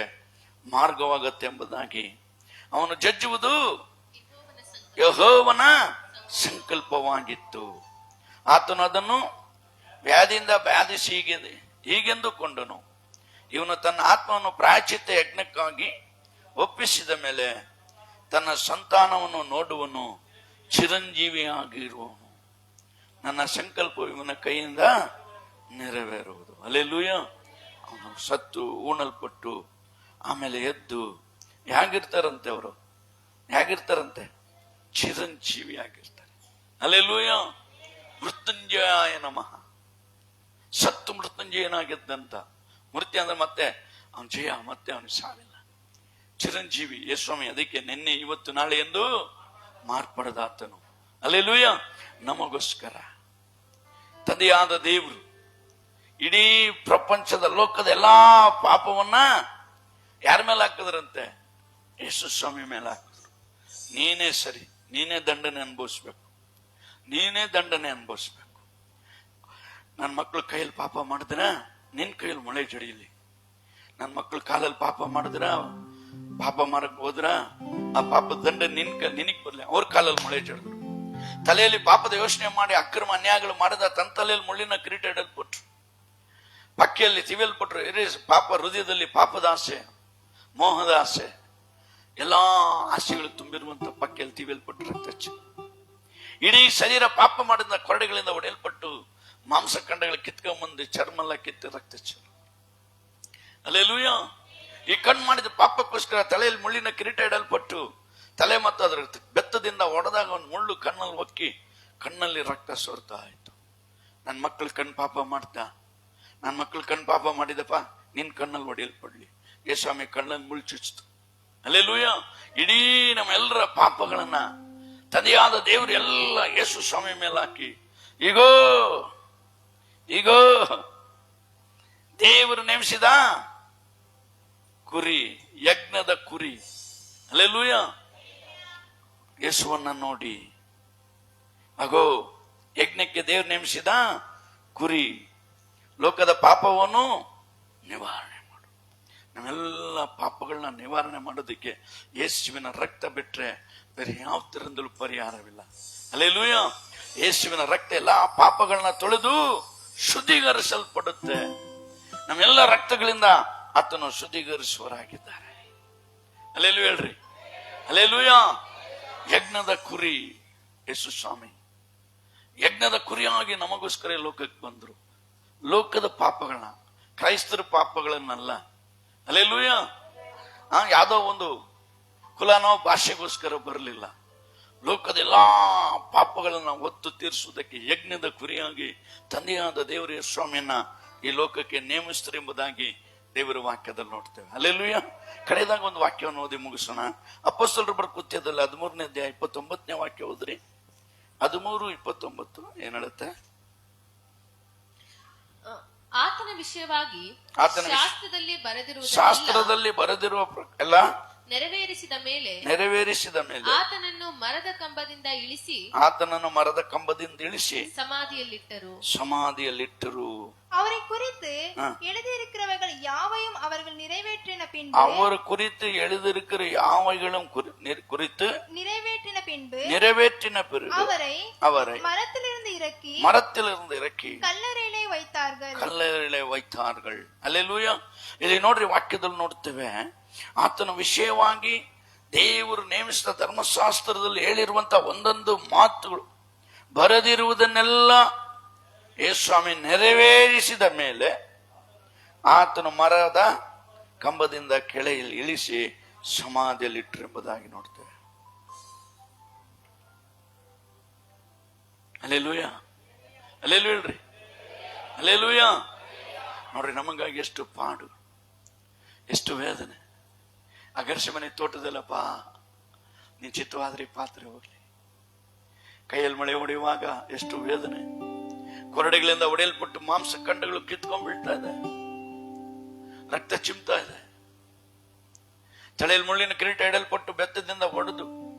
A: ಮಾರ್ಗವಾಗತ್ತೆ ಎಂಬುದಾಗಿ ಅವನು ಜಜ್ಜುವುದು ಯೆಹೋವನ ಸಂಕಲ್ಪವಾಗಿತ್ತು. ಆತನು ಅದನ್ನು ವ್ಯಾಧಿಯಿಂದ ಬ್ಯಾಧಿಸಿ ಹೀಗೆಂದುಕೊಂಡನು. ಇವನು ತನ್ನ ಆತ್ಮವನ್ನು ಪ್ರಾಯಶ್ಚಿತ್ತ ಯಜ್ಞಕ್ಕಾಗಿ ಒಪ್ಪಿಸಿದ ಮೇಲೆ ತನ್ನ ಸಂತಾನವನ್ನು ನೋಡುವನು, ಚಿರಂಜೀವಿಯಾಗಿರುವನು. ನನ್ನ ಸಂಕಲ್ಪ ಇವನ ಕೈಯಿಂದ ನೆರವೇರುವುದು. ಹಲ್ಲೆಲೂಯ. ಅವನು ಸತ್ತು ಉಣಲ್ಪಟ್ಟು ಆಮೇಲೆ ಎದ್ದು ಹೇಗಿರ್ತಾರಂತೆ, ಅವರು ಹೇಗಿರ್ತಾರಂತೆ, ಚಿರಂಜೀವಿ ಆಗಿರ್ತಾರೆ. ಹಲ್ಲೆಲೂಯ. ಮೃತ್ಯುಂಜಯಾಯ ನಮಃ. ಸತ್ತು ಮೃತ್ಯುಂಜಯನಾಗಿದ್ದಂತ ಮೃತ್ಯು ಅಂದ್ರೆ ಮತ್ತೆ ಅವನ ಜಯ, ಮತ್ತೆ ಅವನಿಗೆ ಸಾವಿಲ್ಲ. ಚಿರಂಜೀವಿ ಯೇಸ್ವಾಮಿ. ಅದಕ್ಕೆ ನಿನ್ನೆ ಇವತ್ತು ನಾಳೆ ಎಂದು ಮಾರ್ಪಡದಾತನು. ಹಲ್ಲೆಲೂಯ. ನಮಗೋಸ್ಕರ ತಂದೆಯಾದ ದೇವರು ಇಡೀ ಪ್ರಪಂಚದ ಲೋಕದ ಎಲ್ಲಾ ಪಾಪವನ್ನ ಯಾರ ಮೇಲೆ ಹಾಕಿದ್ರಂತೆ? ಯೇಸು ಸ್ವಾಮಿ ಮೇಲೆ ಹಾಕಿದ್ರು. ನೀನೇ ಸರಿ, ನೀನೇ ದಂಡನೆ ಅನುಭವಿಸ್ಬೇಕು. ನನ್ನ ಮಕ್ಕಳು ಕೈಯಲ್ಲಿ ಪಾಪ ಮಾಡಿದ್ರ ನಿನ್ ಕೈಯಲ್ಲಿ ಮೊಳೆ ಜಡಿಯಲಿ. ನನ್ನ ಮಕ್ಕಳು ಕಾಲಲ್ಲಿ ಪಾಪ ಮಾಡಿದ್ರ, ಪಾಪ ಮಾಡಕ್ ಹೋದ್ರ ಆ ಪಾಪದ ದಂಡ ನಿನಗ್ ಬರ್ಲಿ. ಅವ್ರ ಕಾಲಲ್ಲಿ ಮೊಳೆ ಜಡಿದ್ರು. ತಲೆಯಲ್ಲಿ ಪಾಪದ ಯೋಚನೆ ಮಾಡಿ ಅಕ್ರಮ ಅನ್ಯಾಯಗಳು ಮಾಡಿದ ತನ್ನ ತಲೆಯಲ್ಲಿ ಮುಳ್ಳಿನ ಕಿರೀಟ ಇಡಲ್ಪಟ್ರು. ಪಕ್ಕೆಯಲ್ಲಿ ತಿವಿಯಲ್ಪಟ್ರು. ಪಾಪ ಹೃದಯದಲ್ಲಿ ಪಾಪದ ಆಸೆ, ಮೋಹದ ಆಸೆ, ಎಲ್ಲಾ ಆಸೆಗಳು ತುಂಬಿರುವಂತ ಪಕ್ಕೆಯಲ್ಲಿ ತಿವಿಯಲ್ಪಟ್ರು. ರಕ್ತ ಇಡೀ ಶರೀರ ಪಾಪ ಮಾಡಿದ ಕೊರಡೆಗಳಿಂದ ಹೊಡೆಯಲ್ಪಟ್ಟು ಮಾಂಸಖಂಡಗಳು ಕಿತ್ಕೊಂಡ್ಬಂದು ಚರ್ಮ ಎಲ್ಲ ಕಿತ್ತು ರಕ್ತ ಚೆಲ್ಲು. ಹಲ್ಲೆಲೂಯಾ. ಈ ಕಣ್ಣು ಮಾಡಿದ ಪಾಪಕ್ಕೋಸ್ಕರ ತಲೆಯಲ್ಲಿ ಮುಳ್ಳಿನ ಕಿರೀಟ ಇಡಲ್ಪಟ್ಟು ತಲೆ ಮತ್ತು ಅದರ ಬೆತ್ತದಿಂದ ಒಡೆದಾಗ ಒಂದು ಮುಳ್ಳು ಕಣ್ಣಲ್ಲಿ ಒಕ್ಕಿ ಕಣ್ಣಲ್ಲಿ ರಕ್ತ ಸೋರ್ತಾ ಆಯ್ತು. ನನ್ನ ಮಕ್ಕಳು ಕಣ್ಣು ಪಾಪ ಮಾಡ್ತಾ, ನನ್ನ ಮಕ್ಕಳು ಕಣ್ಣು ಪಾಪ ಮಾಡಿದಪ್ಪ, ನಿನ್ ಕಣ್ಣಲ್ಲಿ ಹೊಡೆಯಲ್ಪಡ್ಲಿ. ಯೇಸ್ವಾಮಿ ಕಣ್ಣಲ್ಲಿ ಮುಳ್ಳು ಚುಚ್ಚಿತು. ಹಲ್ಲೆಲೂಯಾ. ಇಡೀ ನಮ್ಮೆಲ್ಲರ ಪಾಪಗಳನ್ನ ತಂದೆಯಾದ ದೇವರು ಎಲ್ಲ ಯೇಸು ಸ್ವಾಮಿ ಮೇಲೆ ಹಾಕಿ, ಈಗೋ ಈಗೋ ದೇವರು ನೇಮಿಸಿದ ಕುರಿ, ಯಜ್ಞದ ಕುರಿ. ಹಲ್ಲೆಲೂಯಾ. ಯೇಸುವನ್ನ ನೋಡಿ, ಅಗೋ ಯಜ್ಞಕ್ಕೆ ದೇವರು ನೇಮಿಸಿದ ಕುರಿ, ಲೋಕದ ಪಾಪವನ್ನು ನಿವಾರಣೆ ಮಾಡು. ನಮ್ಮೆಲ್ಲ ಪಾಪಗಳನ್ನ ನಿವಾರಣೆ ಮಾಡೋದಕ್ಕೆ ಯೇಸುವಿನ ರಕ್ತ ಬಿಟ್ರೆ ಬೇರೆ ಯಾವ ತರದಿಂದಲೂ ಪರಿಹಾರವಿಲ್ಲ. ಹಲ್ಲೆಲೂಯಾ. ಯೇಸುವಿನ ರಕ್ತ ಎಲ್ಲಾ ಪಾಪಗಳನ್ನ ತೊಳೆದು ಶುದ್ಧೀಕರಿಸಲ್ಪಡುತ್ತೆ. ನಮ್ಮೆಲ್ಲ ರಕ್ತಗಳಿಂದ ಆತನು ಶುದ್ಧೀಕರಿಸುವರಾಗಿದ್ದಾರೆ. ಹಲ್ಲೆಲೂಯಾ ಹೇಳ್ರಿ. ಹಲ್ಲೆಲೂಯಾ. ಯಜ್ಞದ ಕುರಿ ಯೇಸು ಸ್ವಾಮಿ ಯಜ್ಞದ ಕುರಿಯಾಗಿ ನಮಗೋಸ್ಕರ ಲೋಕಕ್ಕೆ ಬಂದ್ರು. ಲೋಕದ ಪಾಪಗಳನ್ನ, ಕ್ರೈಸ್ತರ ಪಾಪಗಳನ್ನಲ್ಲ. ಹಲ್ಲೆಲೂಯಾ. ಯಾವ್ದೋ ಒಂದು ಕುಲನೋ ಭಾಷೆಗೋಸ್ಕರ ಬರಲಿಲ್ಲ. ಲೋಕದ ಎಲ್ಲಾ ಪಾಪಗಳನ್ನ ಒತ್ತು ತೀರಿಸುವುದಕ್ಕೆ ಯಜ್ಞದ ಕುರಿಯಾಗಿ ತಂದೆಯಾದ ದೇವರ ಸ್ವಾಮಿಯನ್ನ ಈ ಲೋಕಕ್ಕೆ ನೇಮಿಸ್ತಾರೆ ಎಂಬುದಾಗಿ ದೇವರ ವಾಕ್ಯದಲ್ಲಿ ನೋಡ್ತೇವೆ. ಹಲ್ಲೆಲೂಯಾ. ಕಡೆದಾಗ ಒಂದು ವಾಕ್ಯವನ್ನು ಓದಿ ಮುಗಿಸೋಣ. ಅಪೊಸ್ತಲರ ಬರೆದ ಕೃತ್ಯದಲ್ಲಿ 13ನೇ ಅಧ್ಯಾಯ 29ನೇ ವಾಕ್ಯ ಓದ್ರಿ. 13:29 ಏನ್ ಹೇಳುತ್ತೆ?
C: ಆತನ ವಿಷಯವಾಗಿ ಶಾಸ್ತ್ರದಲ್ಲಿ ಬರೆದಿರುವ ಎಲ್ಲ ನೆರವೇರಿಸಿದ ಮೇಲೆ ಆತನನ್ನು ಮರದ ಕಂಬದಿಂದ ಇಳಿಸಿ ಸಮಾಧಿಯಲ್ಲಿಟ್ಟರು.
B: அவரை குறித்து எழுதியிருக்கிறவைகள் யாவையும் அவர்கள் நிறைவேற்றின பின்பு
A: நிறைவேற்றின பிறகு அவரை மரத்திலிருந்து இறக்கி
B: கல்லறையிலே
A: வைத்தார்கள். அல்லேಲೂಯಾ. ಇಲ್ಲಿ ನೋಡ್ರಿ, ವಾಕ್ಯದಲ್ಲಿ ನೋಡ್ತೇವೆ ಆತನ ವಿಷಯವಾಗಿ ದೇವರು ನೇಮಿಸಿದ ಧರ್ಮಶಾಸ್ತ್ರದಲ್ಲಿ ಹೇಳಿರುವಂತ ಒಂದೊಂದು ಮಾತುಗಳು ಬರೆದಿರುವುದನ್ನೆಲ್ಲ ಯೇಸುಸ್ವಾಮಿ ನೆರವೇರಿಸಿದ ಮೇಲೆ ಆತನು ಮರದ ಕಂಬದಿಂದ ಕೆಳಗೆ ಇಳಿಸಿ ಸಮಾಧಿಯಲ್ಲಿಟ್ಟರು ಎಂಬುದಾಗಿ ನೋಡ್ತೇವೆ. ಹಲ್ಲೆಲೂಯಾ. ಹಲ್ಲೆಲೂಯಾ ಹೇಳ್ರಿ. ಹಲ್ಲೆಲೂಯಾ. ನೋಡ್ರಿ, ನಮಗಾಗಿ ಎಷ್ಟು ಪಾಡು, ಎಷ್ಟು ವೇದನೆ. ಅಗರ್ಷ ಮನೆ ತೋಟದಲ್ಲಪ್ಪ, ನೀನ್ ಚಿತ್ತವಾದ್ರೆ ಪಾತ್ರೆ ಹೋಗ್ಲಿ. ಕೈಯಲ್ಲಿ ಮಳೆ ಹೊಡೆಯುವಾಗ ಎಷ್ಟು ವೇದನೆ. ಕೊರಡೆಗಳಿಂದ ಒಡೆಯಲ್ಪಟ್ಟು ಮಾಂಸ ಖಂಡಗಳು ಕಿತ್ಕೊಂಡ್ ಬೀಳ್ತಾ ಇದೆ, ರಕ್ತ ಚಿಮ್ತಾ ಇದೆ. ತಲೆಯಲ್ಲಿ ಮುಳ್ಳಿನ ಕಿರೀಟ ಇಡಲ್ಪಟ್ಟು ಬೆತ್ತದಿಂದ ಒಡೆದು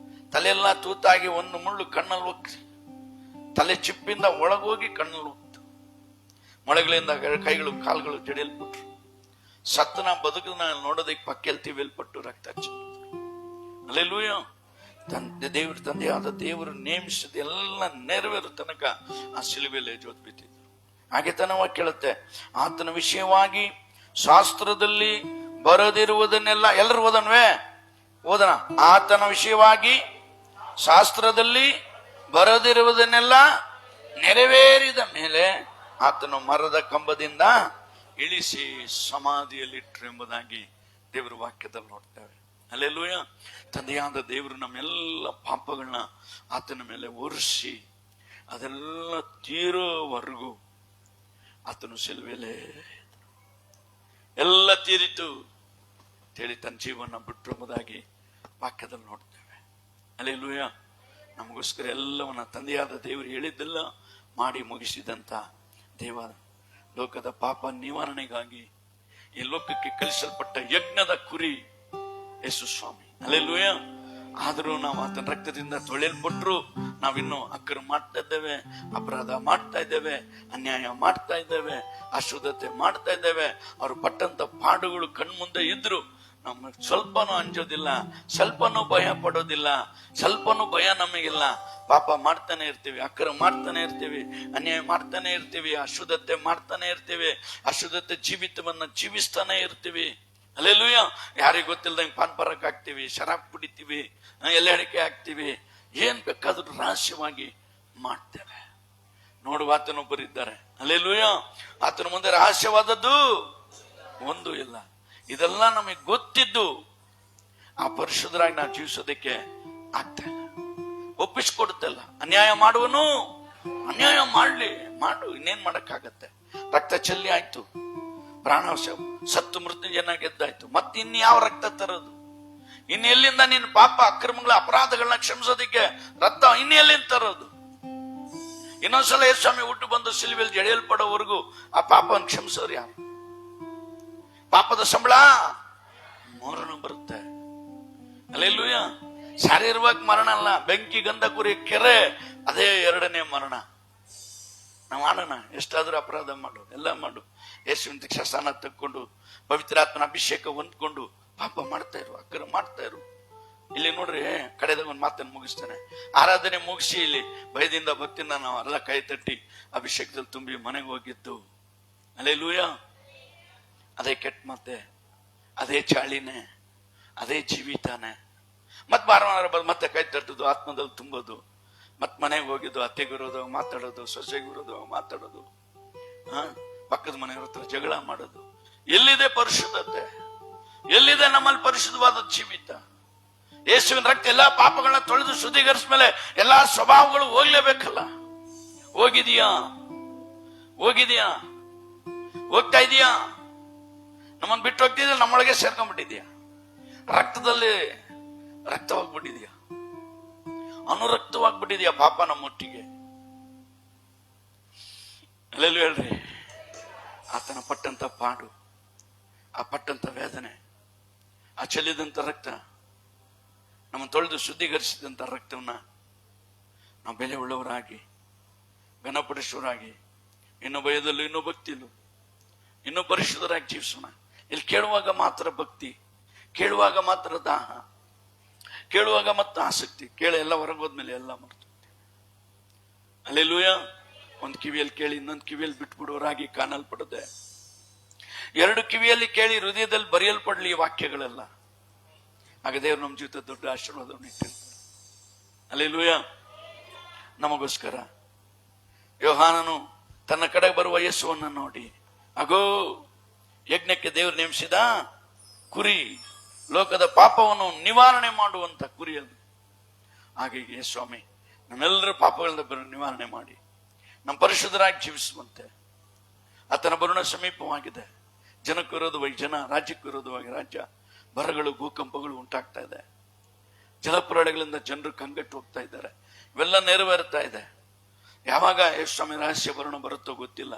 A: ತಲೆಯೆಲ್ಲ ತೂತಾಗಿ ಒಂದು ಮುಳ್ಳು ಕಣ್ಣಲ್ಲಿ ಹೋಗಿ ತಲೆ ಚಿಪ್ಪಿಂದ ಒಳಗೋಗಿ ಕಣ್ಣಲ್ಲಿ ಹೋಗ್ತು. ಮೊಳೆಗಳಿಂದ ಕೈಗಳು ಕಾಲುಗಳು ಜಡಿಯಲ್ಪಟ್ರು. ಸತ್ತನ ಬದುಕನ್ನ ನೋಡೋದಕ್ಕೆ ಪಕ್ಕೆಲ್ ತಿವಿಯಲ್ಪಟ್ಟು ರಕ್ತ ಚಿಪ್ಪ. ಹಲ್ಲೆಲೂಯಾ. ತಂದೆಯಾದ ದೇವರು ನೇಮಿಸಿದ ಎಲ್ಲ ನೆರವೇರು ತನಕ ಆ ಶಿಲುಬೆಯಲ್ಲಿ ಜೋತ್ ಬಿದ್ದಿದ್ರು. ಹಾಗೆ ತನವ ಕೇಳುತ್ತೆ, ಆತನ ವಿಷಯವಾಗಿ ಶಾಸ್ತ್ರದಲ್ಲಿ ಬರೆದಿರುವುದನ್ನೆಲ್ಲ ಎಲ್ಲರೂ ಓದನ. ಆತನ ವಿಷಯವಾಗಿ ಶಾಸ್ತ್ರದಲ್ಲಿ ಬರೆದಿರುವುದನ್ನೆಲ್ಲ ನೆರವೇರಿದ ಮೇಲೆ ಆತನು ಮರದ ಕಂಬದಿಂದ ಇಳಿಸಿ ಸಮಾಧಿಯಲ್ಲಿಟ್ಟರು ಎಂಬುದಾಗಿ ದೇವರ ವಾಕ್ಯದಲ್ಲಿ ನೋಡ್ತೇವೆ. ಹಲ್ಲೆಲೂಯಾ. ತಂದೆಯಾದ ದೇವರು ನಮ್ಮೆಲ್ಲ ಪಾಪಗಳನ್ನ ಆತನ ಮೇಲೆ ಒರೆಸಿ ಅದೆಲ್ಲ ತೀರೋವರೆಗೂ ಆತನು ಶಿಲುಬೆಲೆ ಎಲ್ಲ ತೀರಿತು ಹೇಳಿ ತನ್ನ ಜೀವನ ಬಿಟ್ಟರು ಎಂಬುದಾಗಿ ವಾಕ್ಯದಲ್ಲಿ ನೋಡ್ತೇವೆ. ಹಲ್ಲೆಲೂಯಾ. ನಮಗೋಸ್ಕರ ಎಲ್ಲವನ್ನ ತಂದೆಯಾದ ದೇವರು ಹೇಳಿದ್ದೆಲ್ಲ ಮಾಡಿ ಮುಗಿಸಿದಂತ ದೇವ ಲೋಕದ ಪಾಪ ನಿವಾರಣೆಗಾಗಿ ಈ ಲೋಕಕ್ಕೆ ಕಲಿಸಲ್ಪಟ್ಟ ಯಜ್ಞದ ಕುರಿ ಯೇಸು ಸ್ವಾಮಿ. ಹಲ್ಲೆಲೂಯಾ. ಆದರೂ ನಾವು ಆತನ ರಕ್ತದಿಂದ ತೊಳೆಯಲ್ಪಟ್ರು ನಾವಿನ್ನು ಅಕ್ರಮ ಮಾಡ್ತಾ ಇದ್ದೇವೆ, ಅಪರಾಧ ಮಾಡ್ತಾ ಇದ್ದೇವೆ, ಅನ್ಯಾಯ ಮಾಡ್ತಾ ಇದ್ದೇವೆ, ಅಶುದ್ಧತೆ ಮಾಡ್ತಾ ಇದ್ದೇವೆ. ಅವರು ಪಟ್ಟಂತ ಪಾಡುಗಳು ಕಣ್ಮುಂದೆ ಇದ್ರು ನಮ್ಮ ಸ್ವಲ್ಪನೂ ಅಂಜೋದಿಲ್ಲ, ಸ್ವಲ್ಪನೂ ಭಯ ಪಡೋದಿಲ್ಲ, ಸ್ವಲ್ಪನೂ ಭಯ ನಮಗಿಲ್ಲ. ಪಾಪ ಮಾಡ್ತಾನೆ ಇರ್ತೀವಿ, ಅಕ್ರಮ ಮಾಡ್ತಾನೆ ಇರ್ತೀವಿ, ಅನ್ಯಾಯ ಮಾಡ್ತಾನೆ ಇರ್ತೀವಿ, ಅಶುದ್ಧತೆ ಮಾಡ್ತಾನೆ ಇರ್ತೀವಿ, ಅಶುದ್ಧತೆ ಜೀವಿತವನ್ನ ಜೀವಿಸ್ತಾನೆ ಇರ್ತೀವಿ. ಹಲ್ಲೆಲೂಯಾ. ಯಾರಿಗೆ ಗೊತ್ತಿಲ್ಲದಂಗೆ ಪಾನ್ ಪರಕ್ ಹಾಕ್ತಿವಿ, ಶರಾಬ್ ಕುಡಿತೀವಿ, ಎಲೆಡಿಕೆ ಹಾಕ್ತಿವಿ, ಏನ್ ಬೇಕಾದ್ರೂ ರಹಸ್ಯವಾಗಿ ಮಾಡ್ತೇವೆ. ನೋಡುವ ಆತನೊಬ್ಬರಿದ್ದಾರೆ. ಹಲ್ಲೆಲೂಯಾ. ಆತನ ಮುಂದೆ ರಹಸ್ಯವಾದದ್ದು ಒಂದು ಇಲ್ಲ. ಇದೆಲ್ಲ ನಮಗೆ ಗೊತ್ತಿದ್ದು ಆ ಪರಿಶುದ್ಧರಾಗಿ ನಾವು ಜೀವಿಸೋದಕ್ಕೆ ಆಗ್ತಾ ಇಲ್ಲ, ಒಪ್ಪಿಸ್ಕೊಡುತ್ತಲ್ಲ. ಅನ್ಯಾಯ ಮಾಡುವನು ಅನ್ಯಾಯ ಮಾಡು, ಇನ್ನೇನ್ ಮಾಡಕ್ಕಾಗತ್ತೆ. ರಕ್ತ ಚೆಲ್ಲಿ ಆಯ್ತು, ಪ್ರಾಣ ಸತ್ತು ಮೃತ್ಯುಂಜಯನ ಗೆದ್ದಾಯ್ತು, ಮತ್ತೆ ಇನ್ಯಾವ ರಕ್ತ ತರೋದು? ಎಲ್ಲಿಂದ ನಿನ್ನ ಪಾಪ ಅಕ್ರಮಗಳ ಅಪರಾಧಗಳನ್ನ ಕ್ಷಮಿಸೋದಿಕ್ಕೆ ರಕ್ತ ಎಲ್ಲಿಂದ ತರೋದು? ಇನ್ನೊಂದ್ಸಲ ಯೇಸುಸ್ವಾಮಿ ಹುಟ್ಟು ಬಂದು ಸಿಲುಬೆಯಲ್ಲಿ ಜಡಿಯಲ್ಪಡೋವರೆಗೂ ಆ ಪಾಪವನ್ನು ಕ್ಷಮಿಸೋರು ಯಾರು? ಪಾಪದ ಸಂಬಳ ಮರಣ ಬರುತ್ತೆ. ಅಲ್ಲೆಲ್ಲೂಯ. ಶಾರೀರಿಕವಾಗಿ ಮರಣ ಅಲ್ಲ, ಬೆಂಕಿ ಗಂಧ ಕುರಿ ಕೆರೆ, ಅದೇ ಎರಡನೇ ಮರಣ. ನಾವು ಮಾಡೋಣ, ಎಷ್ಟಾದ್ರೂ ಅಪರಾಧ ಮಾಡು, ಎಲ್ಲ ಮಾಡು, ಯೇಸುವಿನ ದೀಕ್ಷಾಸ್ನಾನ ತಕ್ಕೊಂಡು ಪವಿತ್ರಾತ್ಮನ ಅಭಿಷೇಕ ಹೊಂದ್ಕೊಂಡು ಪಾಪ ಮಾಡ್ತಾ ಇರು, ಅಕ್ರಮ ಮಾಡ್ತಾ ಇರು. ಇಲ್ಲಿ ನೋಡ್ರಿ, ಕಡೆದಾಗ ಒಂದು ಮಾತನ್ನು ಮುಗಿಸ್ತೇನೆ. ಆರಾಧನೆ ಮುಗಿಸಿ ಇಲ್ಲಿ ಭಯದಿಂದ ಭಕ್ತಿಯಿಂದ ನಾವು ಎಲ್ಲ ಕೈ ತಟ್ಟಿ ಅಭಿಷೇಕದಲ್ಲಿ ತುಂಬಿ ಮನೆಗೆ ಹೋಗಿದ್ದು. ಅಲ್ಲೆಲ್ಲೂಯ. ಅದೇ ಕೆಟ್ಟ ಮಾತೆ, ಅದೇ ಚಾಳಿನೇ, ಅದೇ ಜೀವಿತಾನೆ. ಮತ್ ಭಾನುವಾರ ಮತ್ತೆ ಕೈ ತಟ್ಟುದು, ಆತ್ಮದಲ್ಲಿ ತುಂಬೋದು, ಮತ್ ಮನೆಗೆ ಹೋಗಿದ್ದು, ಅತ್ತೆಗೆ ವಿರೋಧ ಮಾತಾಡೋದು, ಸೊಸೆಗೆ ವಿರೋಧ ಮಾತಾಡೋದು, ಪಕ್ಕದ ಮನೆಯವ್ರ ಹತ್ರ ಜಗಳ ಮಾಡೋದು. ಎಲ್ಲಿದೆ ಪರಿಶುದ್ಧತೆ? ಎಲ್ಲಿದೆ ನಮ್ಮಲ್ಲಿ ಪರಿಶುದ್ಧವಾದ ಜೀವಿತ? ಯೇಸುವಿನ ರಕ್ತ ಎಲ್ಲಾ ಪಾಪಗಳನ್ನ ತೊಳೆದು ಶುದ್ಧೀಕರಿಸಿದ್ಮೇಲೆ ಎಲ್ಲಾ ಸ್ವಭಾವಗಳು ಹೋಗ್ಲೇಬೇಕಲ್ಲ. ಹೋಗಿದೀಯಾ? ಹೋಗ್ತಾ ಇದೀಯಾ? ನಮ್ಮನ್ನು ಬಿಟ್ಟು ಹೋಗ್ತಿದ್ರೆ ನಮ್ಮೊಳಗೆ ಸೇರ್ಕೊಂಡ್ಬಿಟ್ಟಿದ್ಯಾ? ರಕ್ತದಲ್ಲಿ ರಕ್ತವಾಗ್ಬಿಟ್ಟಿದ್ಯಾ? ಅನುರಕ್ತವಾಗ್ಬಿಟ್ಟಿದ್ಯಾ ಪಾಪ ನಮ್ಮೊಟ್ಟಿಗೆ? ಅಲ್ಲೆಲ್ಲೂ ಹೇಳ್ರಿ, ಆತನ ಪಟ್ಟಂತ ಪಾಡು, ಆ ಪಟ್ಟಂತ ವೇದನೆ, ಆ ಚೆಲ್ಲಿದಂತ ರಕ್ತ, ನಮ್ಮ ತೊಳೆದು ಶುದ್ಧೀಕರಿಸಿದಂತ ರಕ್ತವನ್ನ ನಾವು ಬೆಲೆ ಉಳ್ಳವರಾಗಿ, ಘನಪಡಿಸುವರಾಗಿ, ಇನ್ನು ಭಯದಲ್ಲೂ ಇನ್ನೂ ಭಕ್ತಿಯಲ್ಲೂ ಇನ್ನೂ ಪರಿಶುದ್ಧರಾಗಿ ಜೀವಿಸೋಣ. ಇಲ್ಲಿ ಕೇಳುವಾಗ ಮಾತ್ರ ಭಕ್ತಿ, ಕೇಳುವಾಗ ಮಾತ್ರ ದಾಹ, ಕೇಳುವಾಗ ಮತ್ತೆ ಆಸಕ್ತಿ, ಎಲ್ಲ ಹೊರಗೋದ್ಮೇಲೆ ಎಲ್ಲ ಮರ್ತು. ಅಲ್ಲೆಲ್ಲೂಯ. ಒಂದು ಕಿವಿಯಲ್ಲಿ ಕೇಳಿ ಇನ್ನೊಂದು ಕಿವಿಯಲ್ಲಿ ಬಿಟ್ಬಿಡುವರಾಗಿ ಕಾಣಲ್ಪಡದೆ, ಎರಡು ಕಿವಿಯಲ್ಲಿ ಕೇಳಿ ಹೃದಯದಲ್ಲಿ ಬರೆಯಲ್ಪಡ್ಲಿ ಈ ವಾಕ್ಯಗಳೆಲ್ಲ. ಆಗ ದೇವರು ನಮ್ಮ ಜೀವಿತ ದೊಡ್ಡ ಆಶೀರ್ವಾದವನ್ನು ಇಟ್ಟಿರ್ತಾರೆ. ಅಲ್ಲೆಲ್ಲೂಯ. ನಮಗೋಸ್ಕರ ಯೋಹಾನನು ತನ್ನ ಕಡೆ ಬರುವ ಯೇಸುವನ್ನು ನೋಡಿ, ಅಗೋ ಯಜ್ಞಕ್ಕೆ ದೇವರು ನೇಮಿಸಿದ ಕುರಿ, ಲೋಕದ ಪಾಪವನ್ನು ನಿವಾರಣೆ ಮಾಡುವಂತ ಕುರಿ ಅದು. ಹಾಗೆ ಸ್ವಾಮಿ ನಮ್ಮೆಲ್ಲರ ಪಾಪಗಳಿಂದ ನಿವಾರಣೆ ಮಾಡಿ ನಮ್ಮ ಪರಿಶುದ್ಧರಾಗಿ ಜೀವಿಸುವಂತೆ ಆತನ ಬರುಣ ಸಮೀಪವಾಗಿದೆ. ಜನಕ್ಕೆ ವಿರೋಧವಾಗಿ ಜನ, ರಾಜ್ಯಕ್ಕೆ ವಿರೋಧವಾಗಿ ರಾಜ್ಯ, ಬರಗಳು, ಭೂಕಂಪಗಳು ಉಂಟಾಗ್ತಾ ಇದೆ. ಜಲಪ್ರಳಯಗಳಿಂದ ಜನರು ಕಂಗೆಟ್ಟು ಹೋಗ್ತಾ ಇದ್ದಾರೆ. ಇವೆಲ್ಲ ನೆರವೇರುತ್ತಾ ಇದೆ. ಯಾವಾಗ ಯೇಸುಸ್ವಾಮಿ ರಹಸ್ಯ ಬರುಣ ಬರುತ್ತೋ ಗೊತ್ತಿಲ್ಲ.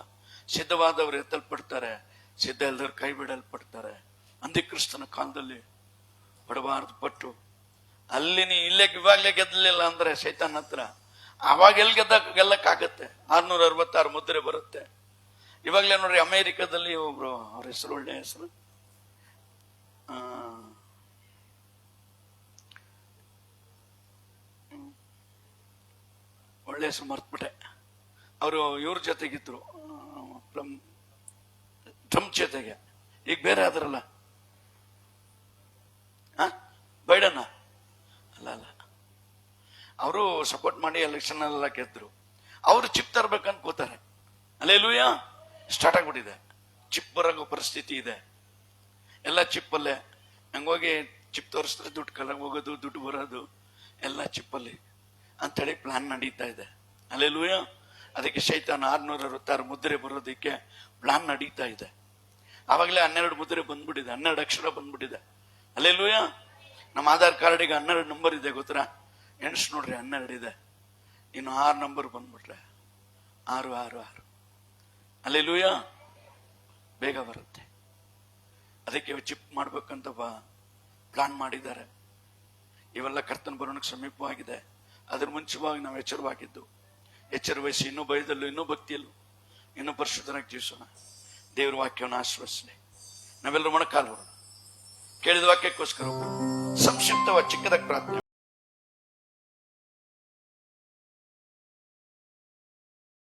A: ಸಿದ್ಧವಾದವರು ಎತ್ತಲ್ಪಡ್ತಾರೆ, ಸಿದ್ಧ ಇಲ್ಲದವ್ರು ಕೈ ಬಿಡಲ್ಪಡ್ತಾರೆ. ಅಂತ್ಯಕ್ರಿಸ್ತನ ಕಾಲದಲ್ಲಿ ಪಡಬಾರದು ಪಟ್ಟು ಅಲ್ಲಿ ಇವಾಗ್ಲೇ ಗೆದ್ದಲಿಲ್ಲ ಅಂದ್ರೆ ಸೈತಾನ್ ಹತ್ರ, ಅವಾಗ ಎಲ್ಲಿ ಗೆಲ್ಲಕ್ಕಾಗತ್ತೆ? 666 ಮುದ್ರೆ ಬರುತ್ತೆ. ಇವಾಗ್ಲೇ ನೋಡ್ರಿ, ಅಮೆರಿಕದಲ್ಲಿ ಒಬ್ರು, ಅವ್ರ ಹೆಸರು ಒಳ್ಳೆ ಹೆಸರು, ಒಳ್ಳೆ ಹೆಸರು ಮರ್ತ್ಬಿಟ್ಟೆ. ಅವರು ಇವ್ರ ಜೊತೆಗಿದ್ರು, ಟ್ರಂಪ್ ಜೊತೆಗೆ. ಈಗ ಬೇರೆ ಆದ್ರಲ್ಲ, ಬೈಡನ್ ಅಲ್ಲ, ಅವರು ಸಪೋರ್ಟ್ ಮಾಡಿ ಎಲೆಕ್ಷನ್ ಎಲ್ಲ ಗೆದ್ರು. ಅವರು ಚಿಪ್ ತರ್ಬೇಕಂತ ಕೂತಾರೆ. ಅಲ್ಲೆಲ್ಲೂಯ. ಸ್ಟಾರ್ಟ್ ಆಗ್ಬಿಟ್ಟಿದೆ, ಚಿಪ್ ಬರೋ ಪರಿಸ್ಥಿತಿ ಇದೆ. ಎಲ್ಲ ಚಿಪ್ಪಲ್ಲೇ ಹಂಗೋಗಿ ಚಿಪ್ ತೋರಿಸಿದ್ರೆ ದುಡ್ಡು ಕಲ ಹೋಗೋದು, ದುಡ್ಡು ಬರೋದು ಎಲ್ಲ ಚಿಪ್ಪಲ್ಲಿ ಅಂತೇಳಿ ಪ್ಲಾನ್ ನಡೀತಾ ಇದೆ. ಅಲ್ಲೆಲ್ಲೂಯ. ಅದಕ್ಕೆ ಸೈತಾನ 666 ಮುದ್ರೆ ಬರೋದಕ್ಕೆ ಪ್ಲಾನ್ ನಡೀತಾ ಇದೆ. ಆವಾಗಲೇ 12 ಮುದ್ರೆ ಬಂದ್ಬಿಟ್ಟಿದೆ, 12 ಅಕ್ಷರ ಬಂದ್ಬಿಟ್ಟಿದೆ. ಅಲ್ಲೆಲ್ಲೂಯ. ನಮ್ಮ ಆಧಾರ್ ಕಾರ್ಡಿಗೆ 12 ನಂಬರ್ ಇದೆ, ಗೊತ್ತಾ? ಎಣ್ಸ್ ನೋಡ್ರಿ, 12 ಇದೆ. ಇನ್ನು 6 ನಂಬರ್ ಬಂದ್ಬಿಟ್ರೆ 666. ಅಲ್ಲೆಲ್ಲೂಯ. ಬೇಗ ಬರುತ್ತೆ. ಅದಕ್ಕೆ ಚಿಪ್ ಮಾಡ್ಬೇಕಂತ ಪ್ಲಾನ್ ಮಾಡಿದ್ದಾರೆ. ಇವೆಲ್ಲ ಕರ್ತನ ಬರೋಣಕ್ಕೆ ಸಮೀಪವಾಗಿದೆ. ಅದ್ರ ಮುಂಚೆವಾಗಿ ನಾವು ಎಚ್ಚರವಾಗಿದ್ದು, ಎಚ್ಚರ ವಹಿಸಿ ಇನ್ನೂ ಭಯದಲ್ಲೂ ಇನ್ನೂ ಭಕ್ತಿಯಲ್ಲೂ ಇನ್ನೂ ಪರಿಶುದ್ಧರಾಗಿ ಜೀವಿಸೋಣ. ದೇವರ ವಾಕ್ಯವನ್ನು ಆಶ್ವಾಸನೆ ನಾವೆಲ್ಲರೂ ಮೊಣಕಾಲು ಕೇಳಿದ ವಾಕ್ಯಕ್ಕೋಸ್ಕರ ಸಂಕ್ಷಿಪ್ತವಾಗಿ ಚಿಕ್ಕದಾಗಿ ಪ್ರಾರ್ಥನೆ.